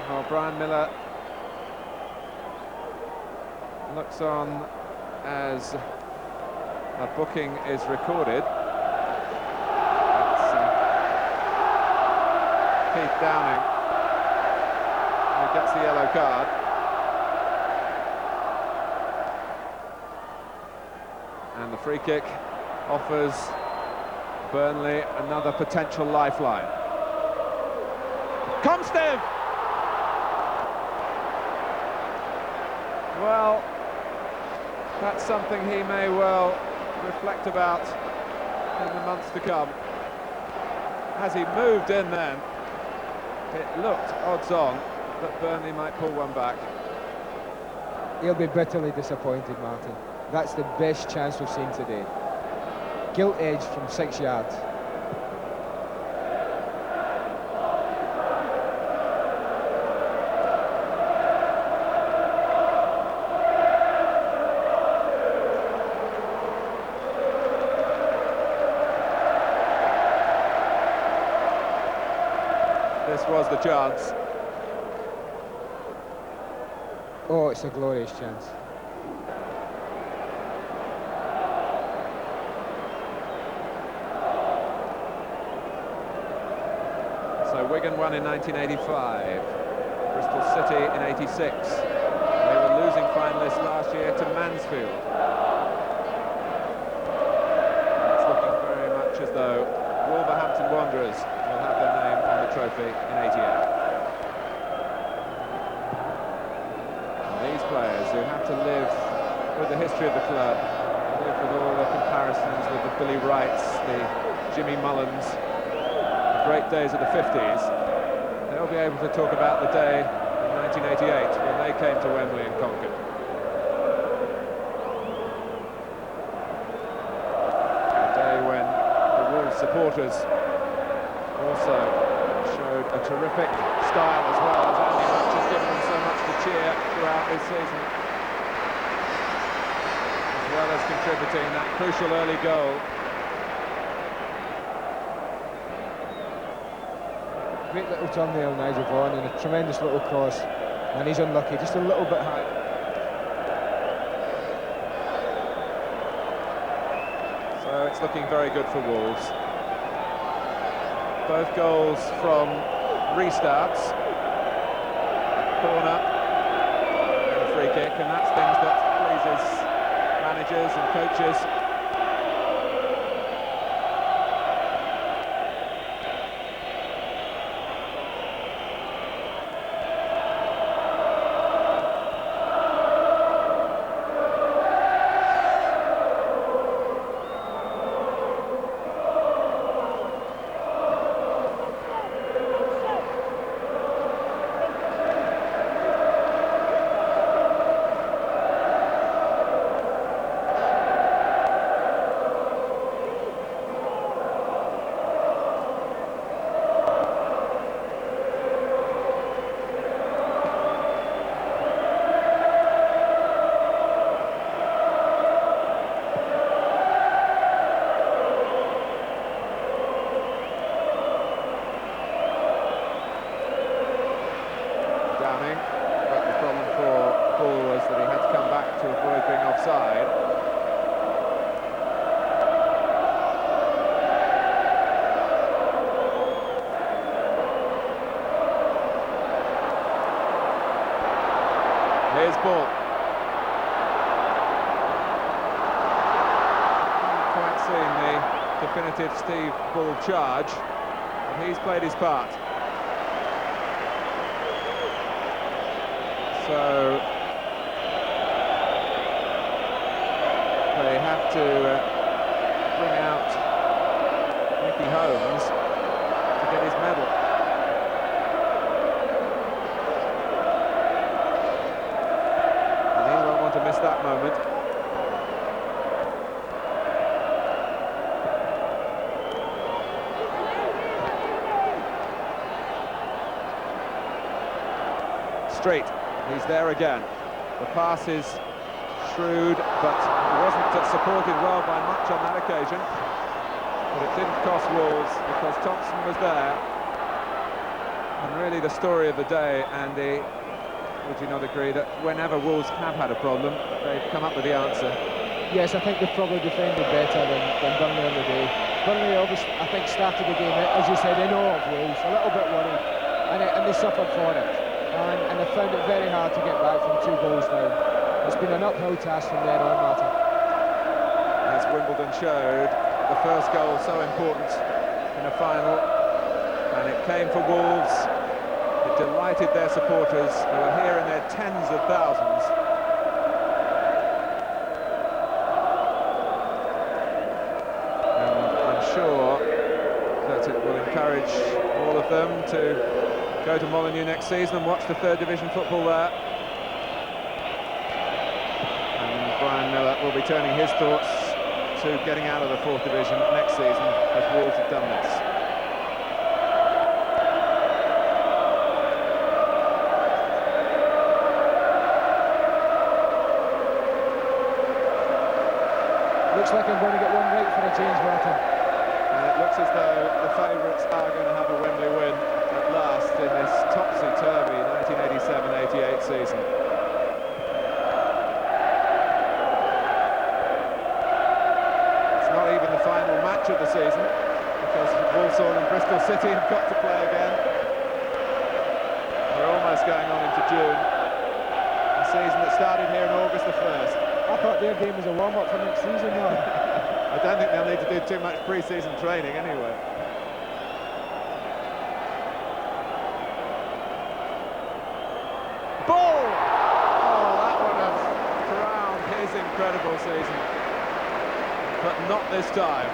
A: Well, Brian Miller looks on as a booking is recorded. That's Keith Downing, who gets the yellow card. And the free kick offers Burnley another potential lifeline. Comstev! Well, that's something he may well reflect about in the months to come. As he moved in then, it looked odds on that Burnley might pull one back.
C: He'll be bitterly disappointed, Martin. That's the best chance we've seen today. Gilt edge from 6 yards.
A: This was the chance.
C: Oh, it's a glorious chance.
A: So Wigan won in 1985, Bristol City in 86. They were losing finalists last year to Mansfield. It's looking very much as though Wolverhampton Wanderers will have their name on the trophy in 88. These players who have to live with the history of the club, live with all the comparisons with the Billy Wrights, the Jimmy Mullins, the great days of the 50s, they'll be able to talk about the day in 1988 when they came to Wembley and conquered. A day when the Wolves supporters also showed a terrific style as well, as Andy Hutch has given them so much to cheer throughout this season, as well as contributing that crucial early goal.
C: Great little turn there, Nigel Vaughan, and a tremendous little cross, and he's unlucky, just a little bit high.
A: So it's looking very good for Wolves. Both goals from restarts, corner and a free kick, and that's things that pleases managers and coaches. But the problem for Paul was that he had to come back to avoid being offside. Here's Ball. Quite seeing the definitive Steve Ball charge, but he's played his part. So they have to bring out Mickey Holmes to get his medal. And he won't want to miss that moment. Straight. He's there again. The pass is shrewd, but he wasn't supported well by much on that occasion. But it didn't cost Wolves because Thompson was there. And really the story of the day, Andy, would you not agree that whenever Wolves have had a problem, they've come up with the answer?
C: Yes, I think they've probably defended better than Burnley on the day. Burnley obviously, I think, started the game, as you said, in awe of Wolves, a little bit worried, and they suffered for it. And they found it very hard to get back from 2 goals down. It's been an uphill task from there on, Martin.
A: As Wimbledon showed, the first goal so important in a final, and it came for Wolves. It delighted their supporters, who were here in their tens of thousands. And I'm sure that it will encourage all of them to go to Molineux next season and watch the 3rd Division football there. will be turning his thoughts to getting out of the 4th division next season, as Wolves have done this.
C: Looks like I'm going to get one right for a change, Martin.
A: And it looks as though the favourites are going to have a Wembley win at last in this topsy-turvy 1987-88 season. It's not even the final match of the season, because Walsall and Bristol City have got to play again. We're almost going on into June. A season that started here on August the 1st.
C: I thought their game was a warm-up for next season, though.
A: I don't think they'll need to do too much pre-season training anyway. Ball! Oh, that would have crowned his incredible season. But not this time.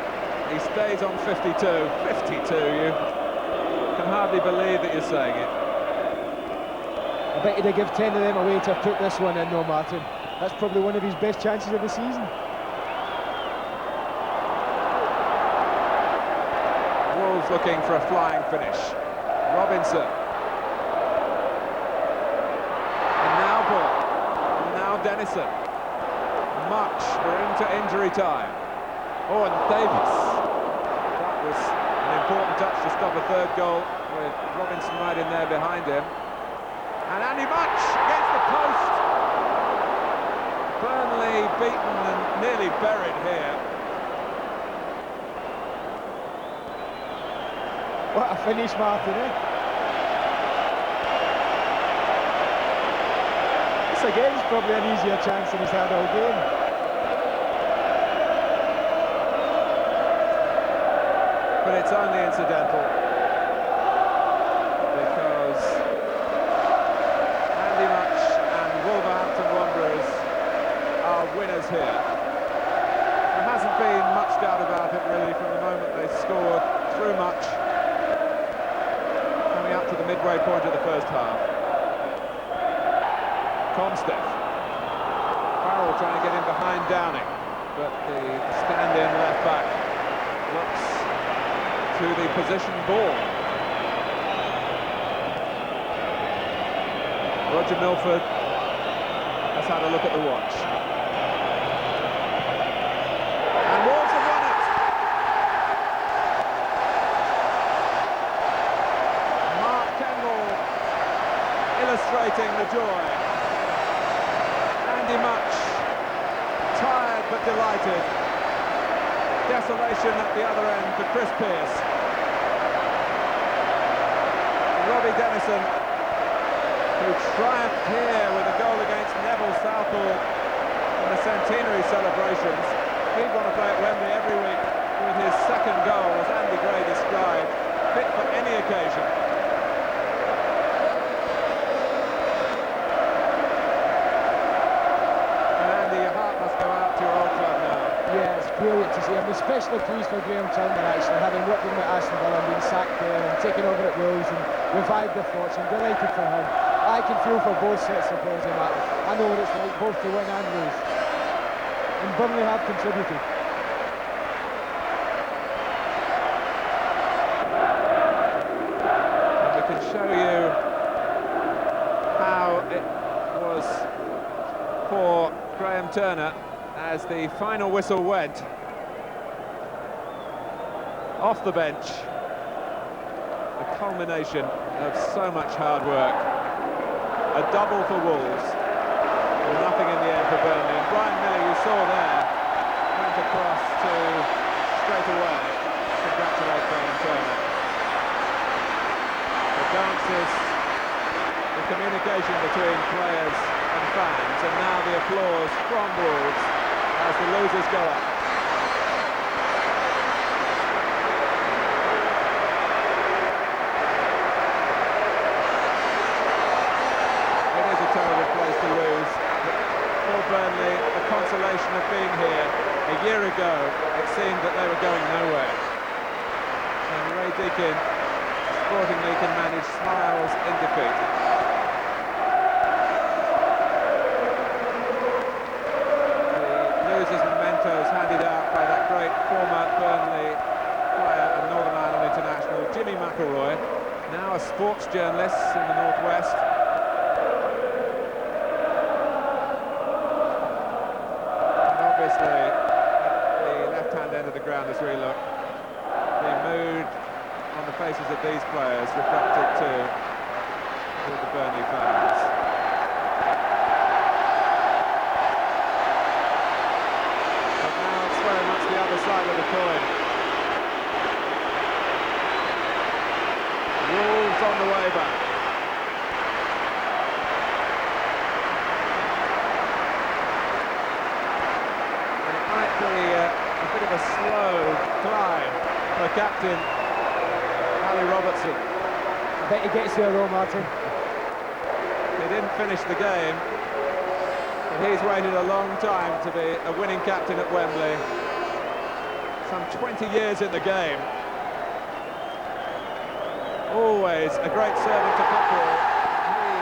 A: He stays on 52. 52, you can hardly believe that you're saying it.
C: I bet you'd give 10 of them away to put this one in, though, Martin. That's probably one of his best chances of the season.
A: Wolves looking for a flying finish. Robinson. And now Ball. And now Dennison. Much. We're into injury time. Oh, and Davis. That was an important touch to stop a third goal, with Robinson right in there behind him. And Andy Much against the post. Burnley beaten and nearly buried here.
C: What a finish, Martin, eh? This again is probably an easier chance than he's had all game.
A: But it's only incidental, because Andy Much and Wolverhampton Wanderers are winners here. There hasn't been much doubt about it, really, from the moment they scored through Much, coming up to the midway point of the first half. Comstead. Farrell trying to get in behind Downing, but the stand-in left back looks to the position ball. Roger Milford has had a look at the watch. And Wolves have won it! Mark Kendall illustrating the joy. Andy Much, tired but delighted. Desolation at the other end for Chris Pearce. Robbie Dennison, who triumphed here with a goal against Neville Southall in the centenary celebrations. He'd want to play at Wembley every week with his second goal, as Andy Gray described, fit for any occasion. And Andy, your heart must go out to your old club now.
C: Yeah, it's brilliant to see. I'm especially pleased for Graham Turner, actually, having worked with him at Aston Villa and been sacked there and taken over at Wolves and revived their fortune. Delighted for him. I can feel for both sets of players in that. I know what it's like both to win and lose. And Burnley have contributed.
A: And we can show you how it was for Graham Turner as the final whistle went. Off the bench, the culmination of so much hard work. A double for Wolves, and nothing in the end for Burnley. And Brian Miller, you saw there, went across to straight away congratulate Graham Turner. The dances, the communication between players and fans, and now the applause from Wolves as the losers go up. Burnley, the consolation of being here. A year ago, it seemed that they were going nowhere. And Ray Deakin, sportingly, can manage smiles in defeat. The journalists in the northwest. And obviously, at the left-hand end of the ground as we look, the mood on the faces of these players reflected too with the Burnley fans. But now it's very much the other side of the coin. Wolves on the way back. And it might be a bit of a slow climb for captain Ali Robertson.
C: I bet he gets there though, Martin.
A: He didn't finish the game, but he's waited a long time to be a winning captain at Wembley. Some 20 years in the game. Always a great servant to football. He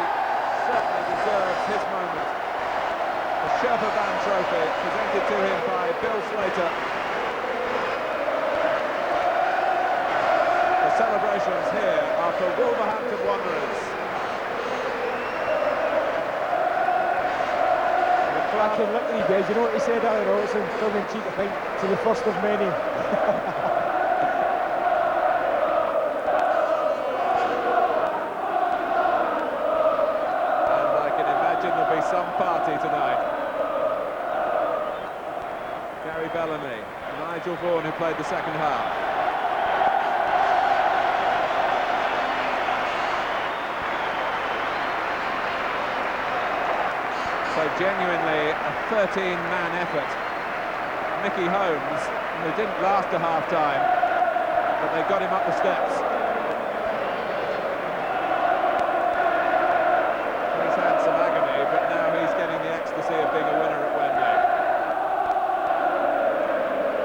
A: certainly deserves his moment. The Sherpa Trophy presented to him by Bill Slater. The celebrations here are for Wolverhampton Wanderers.
C: I can look at these guys. You know what he said earlier on? It's in tongue in cheek, I think, to the first of many.
A: And I can imagine there'll be some party tonight. Gary Bellamy, Nigel Vaughan, who played the second half. So genuinely a 13-man effort. Mickey Holmes, who didn't last to half-time, but they got him up the steps. He's had some agony, but now he's getting the ecstasy of being a winner at Wembley.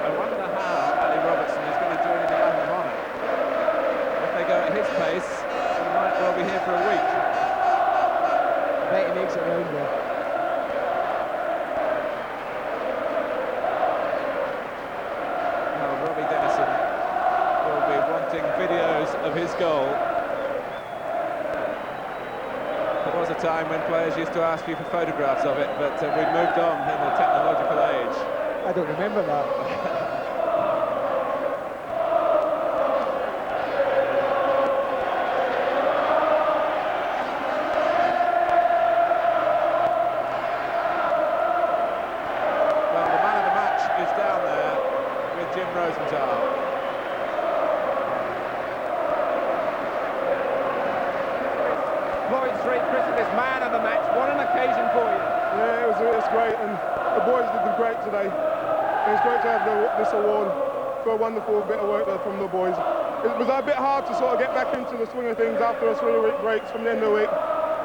A: I wonder how Ali Robertson is going to join in the Anthem of Honour. If they go at his pace, he might well be here for a week.
C: I bet he makes it round there.
A: Videos of his goal. There was a time when players used to ask you for photographs of it, but we've moved on in the technological age.
C: I don't remember that.
A: Well, the man of the match is down there with Jim Rosenthal.
B: Chrysalis, man of the match. What an occasion for you.
I: Yeah, it was great, and the boys did great today. It's great to have this award for a wonderful bit of work there from the boys. It was a bit hard to sort of get back into the swing of things after a 3-week break from the end of the week,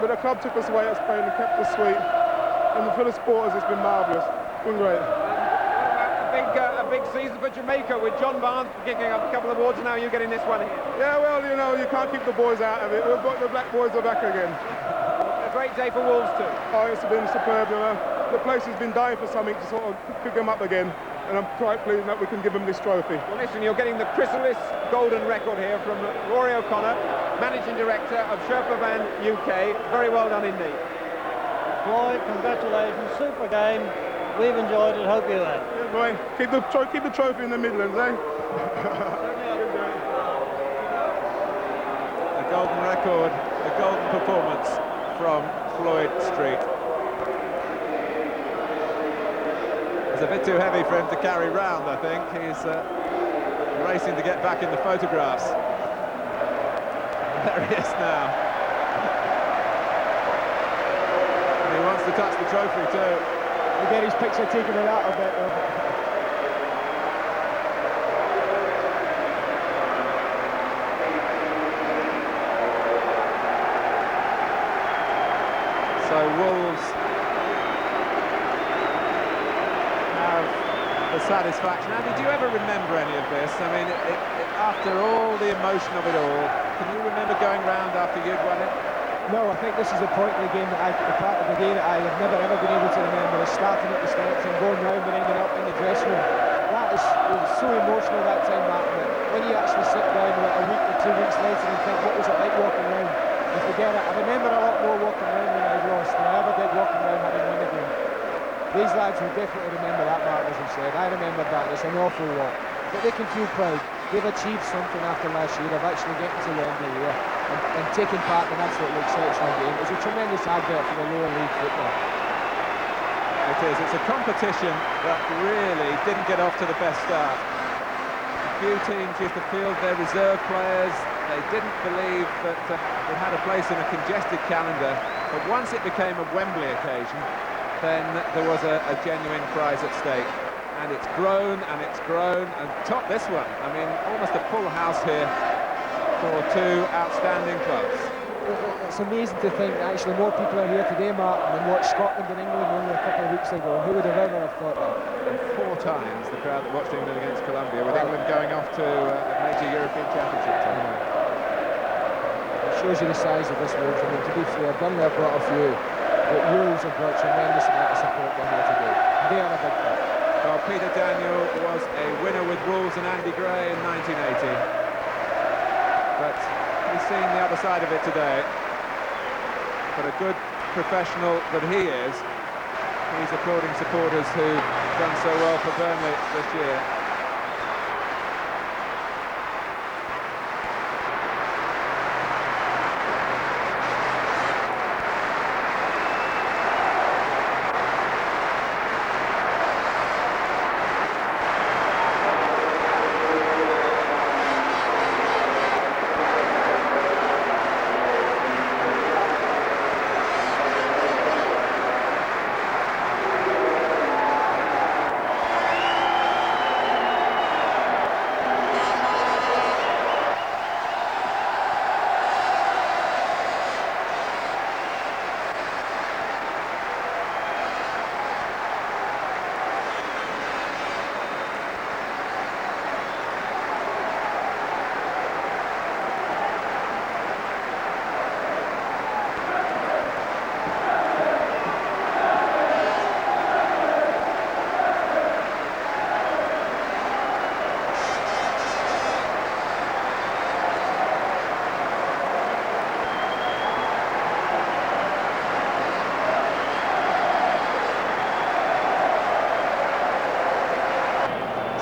I: but the club took us away at Spain and kept us sweet. And for the supporters, it's been marvellous. It's been great.
B: A big season for Jamaica with John Barnes kicking up a couple of awards, and now you're getting this one here.
I: Yeah, well, you know, you can't keep the boys out of it. We've got the black boys are back again.
B: A great day for Wolves too.
I: Oh, it's been superb. You know, the place has been dying for something to sort of pick them up again, and I'm quite pleased that we can give them this trophy.
B: Well, listen, you're getting the Chrysalis golden record here from Rory O'Connor, Managing Director of Sherpa Van UK. Very well done indeed.
J: Floyd, congratulations, super game. We've enjoyed it, hope you have.
I: Yeah, boy, keep the trophy in the Midlands, eh?
A: A golden record, a golden performance from Floyd Street. It's a bit too heavy for him to carry round, I think. He's racing to get back in the photographs. There he is now. And he wants to touch the trophy too.
C: We get his picture taken of that a bit though.
A: So Wolves have the satisfaction. Andy, do you ever remember any of this? I mean, after all the emotion of it all, can you remember going round after you'd won it?
C: No, I think this is the point of the game the part of the game that I have never ever been able to remember, is starting at the steps and going round and ending up in the dressing room. That is so emotional that time back, that when you actually sit down like a week or 2 weeks later and think, what was it like walking around? You forget it. I remember a lot more walking around when I'd lost than I ever did walking around having won a game. These lads will definitely remember that, Mark, as you said. I remember that. It's an awful walk. But they can feel proud. They've achieved something after last year of actually getting to Wembley here and taking part in an absolutely exceptional game. It was a tremendous advert for the lower league football.
A: It is. It's a competition that really didn't get off to the best start. A few teams used to field their reserve players. They didn't believe that it had a place in a congested calendar. But once it became a Wembley occasion, then there was a genuine prize at stake. And it's grown and topped this one. I mean, almost a full house here for two outstanding clubs.
C: It's amazing to think that actually more people are here today, Martin, than watched Scotland and England only a couple of weeks ago. Who would have ever have thought that?
A: And 4 times the crowd that watched England against Colombia, with England going off to a major European Championship team.
C: It shows you the size of this Wolves. I mean, to be fair, Burnley have brought a few, but Wolves have brought tremendous amount of support down here today. They are a big club.
A: Well, Peter Daniel was a winner with Wolves and Andy Gray in 1980. But he's seen the other side of it today. But a good professional that he is, he's applauding supporters who've done so well for Burnley this year.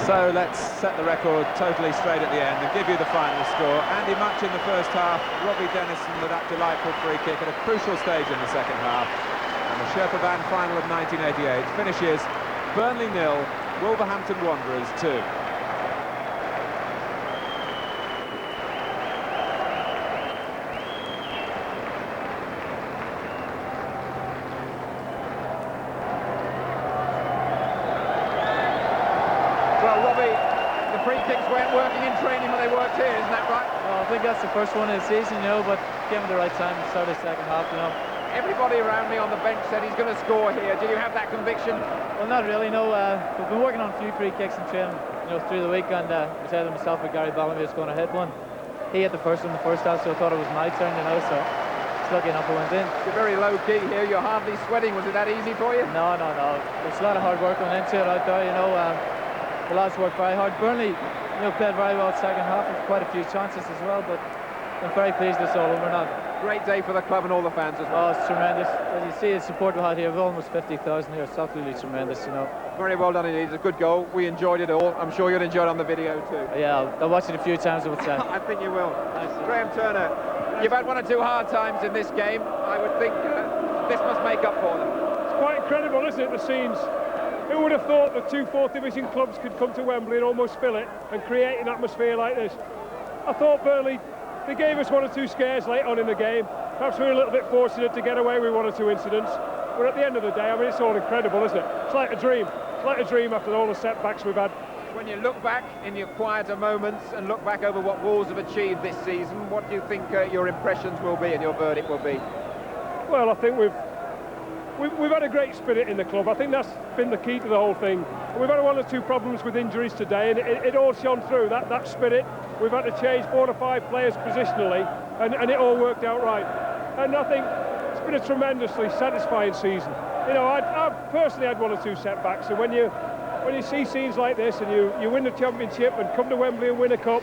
A: So let's set the record totally straight at the end and give you the final score. Andy Much in the first half, Robbie Dennison with that delightful free kick at a crucial stage in the second half. And the Sherpa Band final of 1988 finishes Burnley 0, Wolverhampton Wanderers 2.
B: Well, Robbie, the free kicks weren't working in training, but they worked here, isn't that right?
K: Well, I think that's the first one of the season, you know, but came at the right time to start the second half, you know.
B: Everybody around me on the bench said he's going to score here. Do you have that conviction?
K: Well, not really, no. We've been working on a few free kicks in training, you know, through the week, and I said to myself with Gary Bellamy was going to hit one. He hit the first one in the first half, so I thought it was my turn, you know, so it's lucky enough I went in.
B: You're very low-key here. You're hardly sweating. Was it that easy for you?
K: No. There's a lot of hard work going into it out there, you know. The lads worked very hard. Burnley, you know, played very well second half with quite a few chances as well, but I'm very pleased it's all over now.
B: Great day for the club and all the fans as well.
K: Oh, it's tremendous. As you see, the support we had here, we've almost 50,000 here. It's absolutely tremendous, you know.
B: Very well done indeed. It's a good goal. We enjoyed it all. I'm sure you'll enjoy it on the video too.
K: Yeah, I'll watch it a few times, I would say.
B: I think you will. Graham Turner, you've had 1 or 2 hard times in this game. I would think this must make up for them.
G: It's quite incredible, isn't it, the scenes? Who would have thought that 2 4th Division clubs could come to Wembley and almost fill it and create an atmosphere like this? I thought Burnley, they gave us 1 or 2 scares late on in the game. Perhaps we were a little bit fortunate to get away with 1 or 2 incidents. But at the end of the day, I mean, it's all incredible, isn't it? It's like a dream. It's like a dream after all the setbacks we've had.
B: When you look back in your quieter moments and look back over what Wolves have achieved this season, what do you think your impressions will be and your verdict will be?
G: Well, I think we've had a great spirit in the club. I think that's been the key to the whole thing. We've had 1 or 2 problems with injuries today, and it all shone through, that spirit. We've had to change 4 or 5 players positionally, and it all worked out right. And I think it's been a tremendously satisfying season. You know, I've personally had 1 or 2 setbacks, and when you see scenes like this and you win the championship and come to Wembley and win a cup,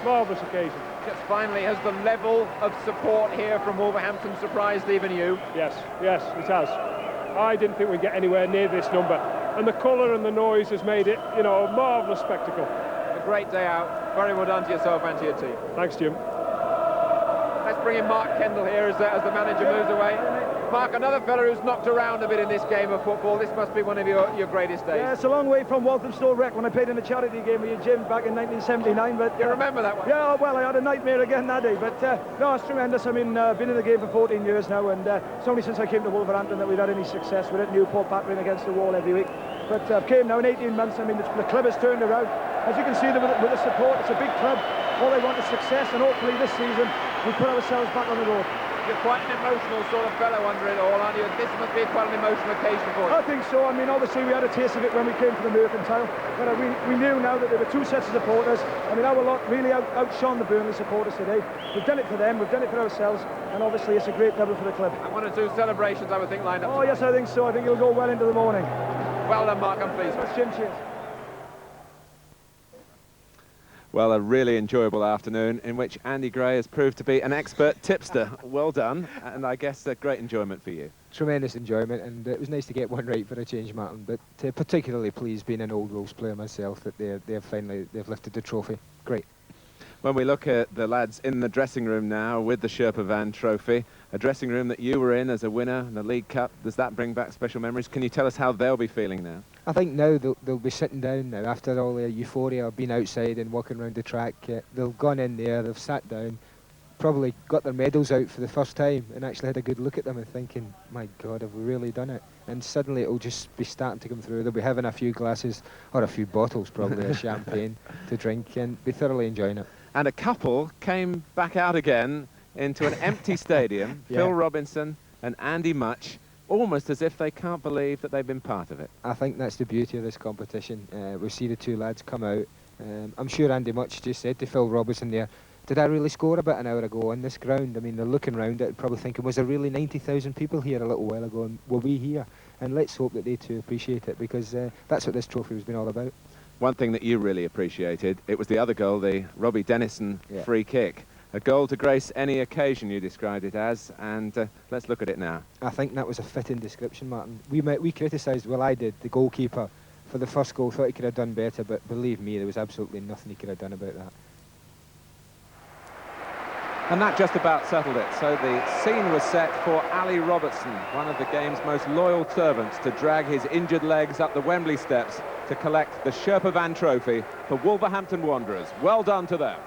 G: Marvellous occasion.
B: Just finally, has the level of support here from Wolverhampton surprised even you?
G: Yes, yes, it has. I didn't think we'd get anywhere near this number. And the colour and the noise has made it, you know, a marvellous spectacle.
B: A great day out. Very well done to yourself and to your team.
G: Thanks, Jim.
B: Let's bring in Mark Kendall here as the manager moves away. Mark, another fella who's knocked around a bit in this game of football. This must be one of your greatest days.
L: Yeah, it's a long way from Walthamstow Rec when I played in a charity game with your Jim back in 1979. But
B: you remember that one?
L: Yeah, well, I had a nightmare again that day. But no, it's tremendous. I mean, been in the game for 14 years now, and it's only since I came to Wolverhampton that we've had any success with it. Newport battering against the wall every week. But came now in 18 months. I mean, the club has turned around. As you can see, with the support, it's a big club. All they want is success, and hopefully this season we put ourselves back on the road.
B: You're quite an emotional sort of fellow under it all, aren't you? This must be quite an emotional occasion for you.
L: I think so. I mean, obviously we had a taste of it when we came to the Mercantile, but we knew now that there were two sets of supporters. I mean, our lot really outshone the Burnley supporters today. We've done it for them, we've done it for ourselves, and obviously it's a great double for the club.
B: And 1 or 2 celebrations, I would think, lined up.
L: Oh, yes, I think so. I think it'll go well into the morning.
B: Well done, Mark. I'm pleased.
L: That's Jim, cheers.
A: Well, a really enjoyable afternoon in which Andy Gray has proved to be an expert tipster. Well done, and I guess a great enjoyment for you.
C: Tremendous enjoyment, and it was nice to get one right for a change, Martin. But particularly pleased, being an old Wolves player myself, that they've lifted the trophy. Great.
A: When we look at the lads in the dressing room now with the Sherpa Van trophy, a dressing room that you were in as a winner in the League Cup, does that bring back special memories? Can you tell us how they'll be feeling now?
C: I think now they'll be sitting down now after all the euphoria of being outside and walking around the track. They've gone in there, they've sat down, probably got their medals out for the first time and actually had a good look at them and thinking, my God, have we really done it? And suddenly it'll just be starting to come through. They'll be having a few glasses, or a few bottles probably, of champagne to drink and be thoroughly enjoying it.
A: And a couple came back out again into an empty stadium,
C: Yeah.
A: Phil Robinson and Andy Much, almost as if they can't believe that they've been part of it.
C: I think that's the beauty of this competition. We see the two lads come out. I'm sure Andy Much just said to Phil Robinson there, did I really score about an hour ago on this ground? I mean, they're looking around it, probably thinking, was there really 90,000 people here a little while ago, and were we here? And let's hope that they too appreciate it, because that's what this trophy has been all about.
A: One thing that you really appreciated, it was the other goal, the Robbie Dennison free kick. A goal to grace any occasion, you described it as, and let's look at it now.
C: I think that was a fitting description, Martin. We criticised, well, I did, the goalkeeper for the first goal, thought he could have done better, but believe me, there was absolutely nothing he could have done about that.
A: And that just about settled it. So the scene was set for Ali Robertson, one of the game's most loyal servants, to drag his injured legs up the Wembley steps to collect the Sherpa Van trophy for Wolverhampton Wanderers. Well done to them.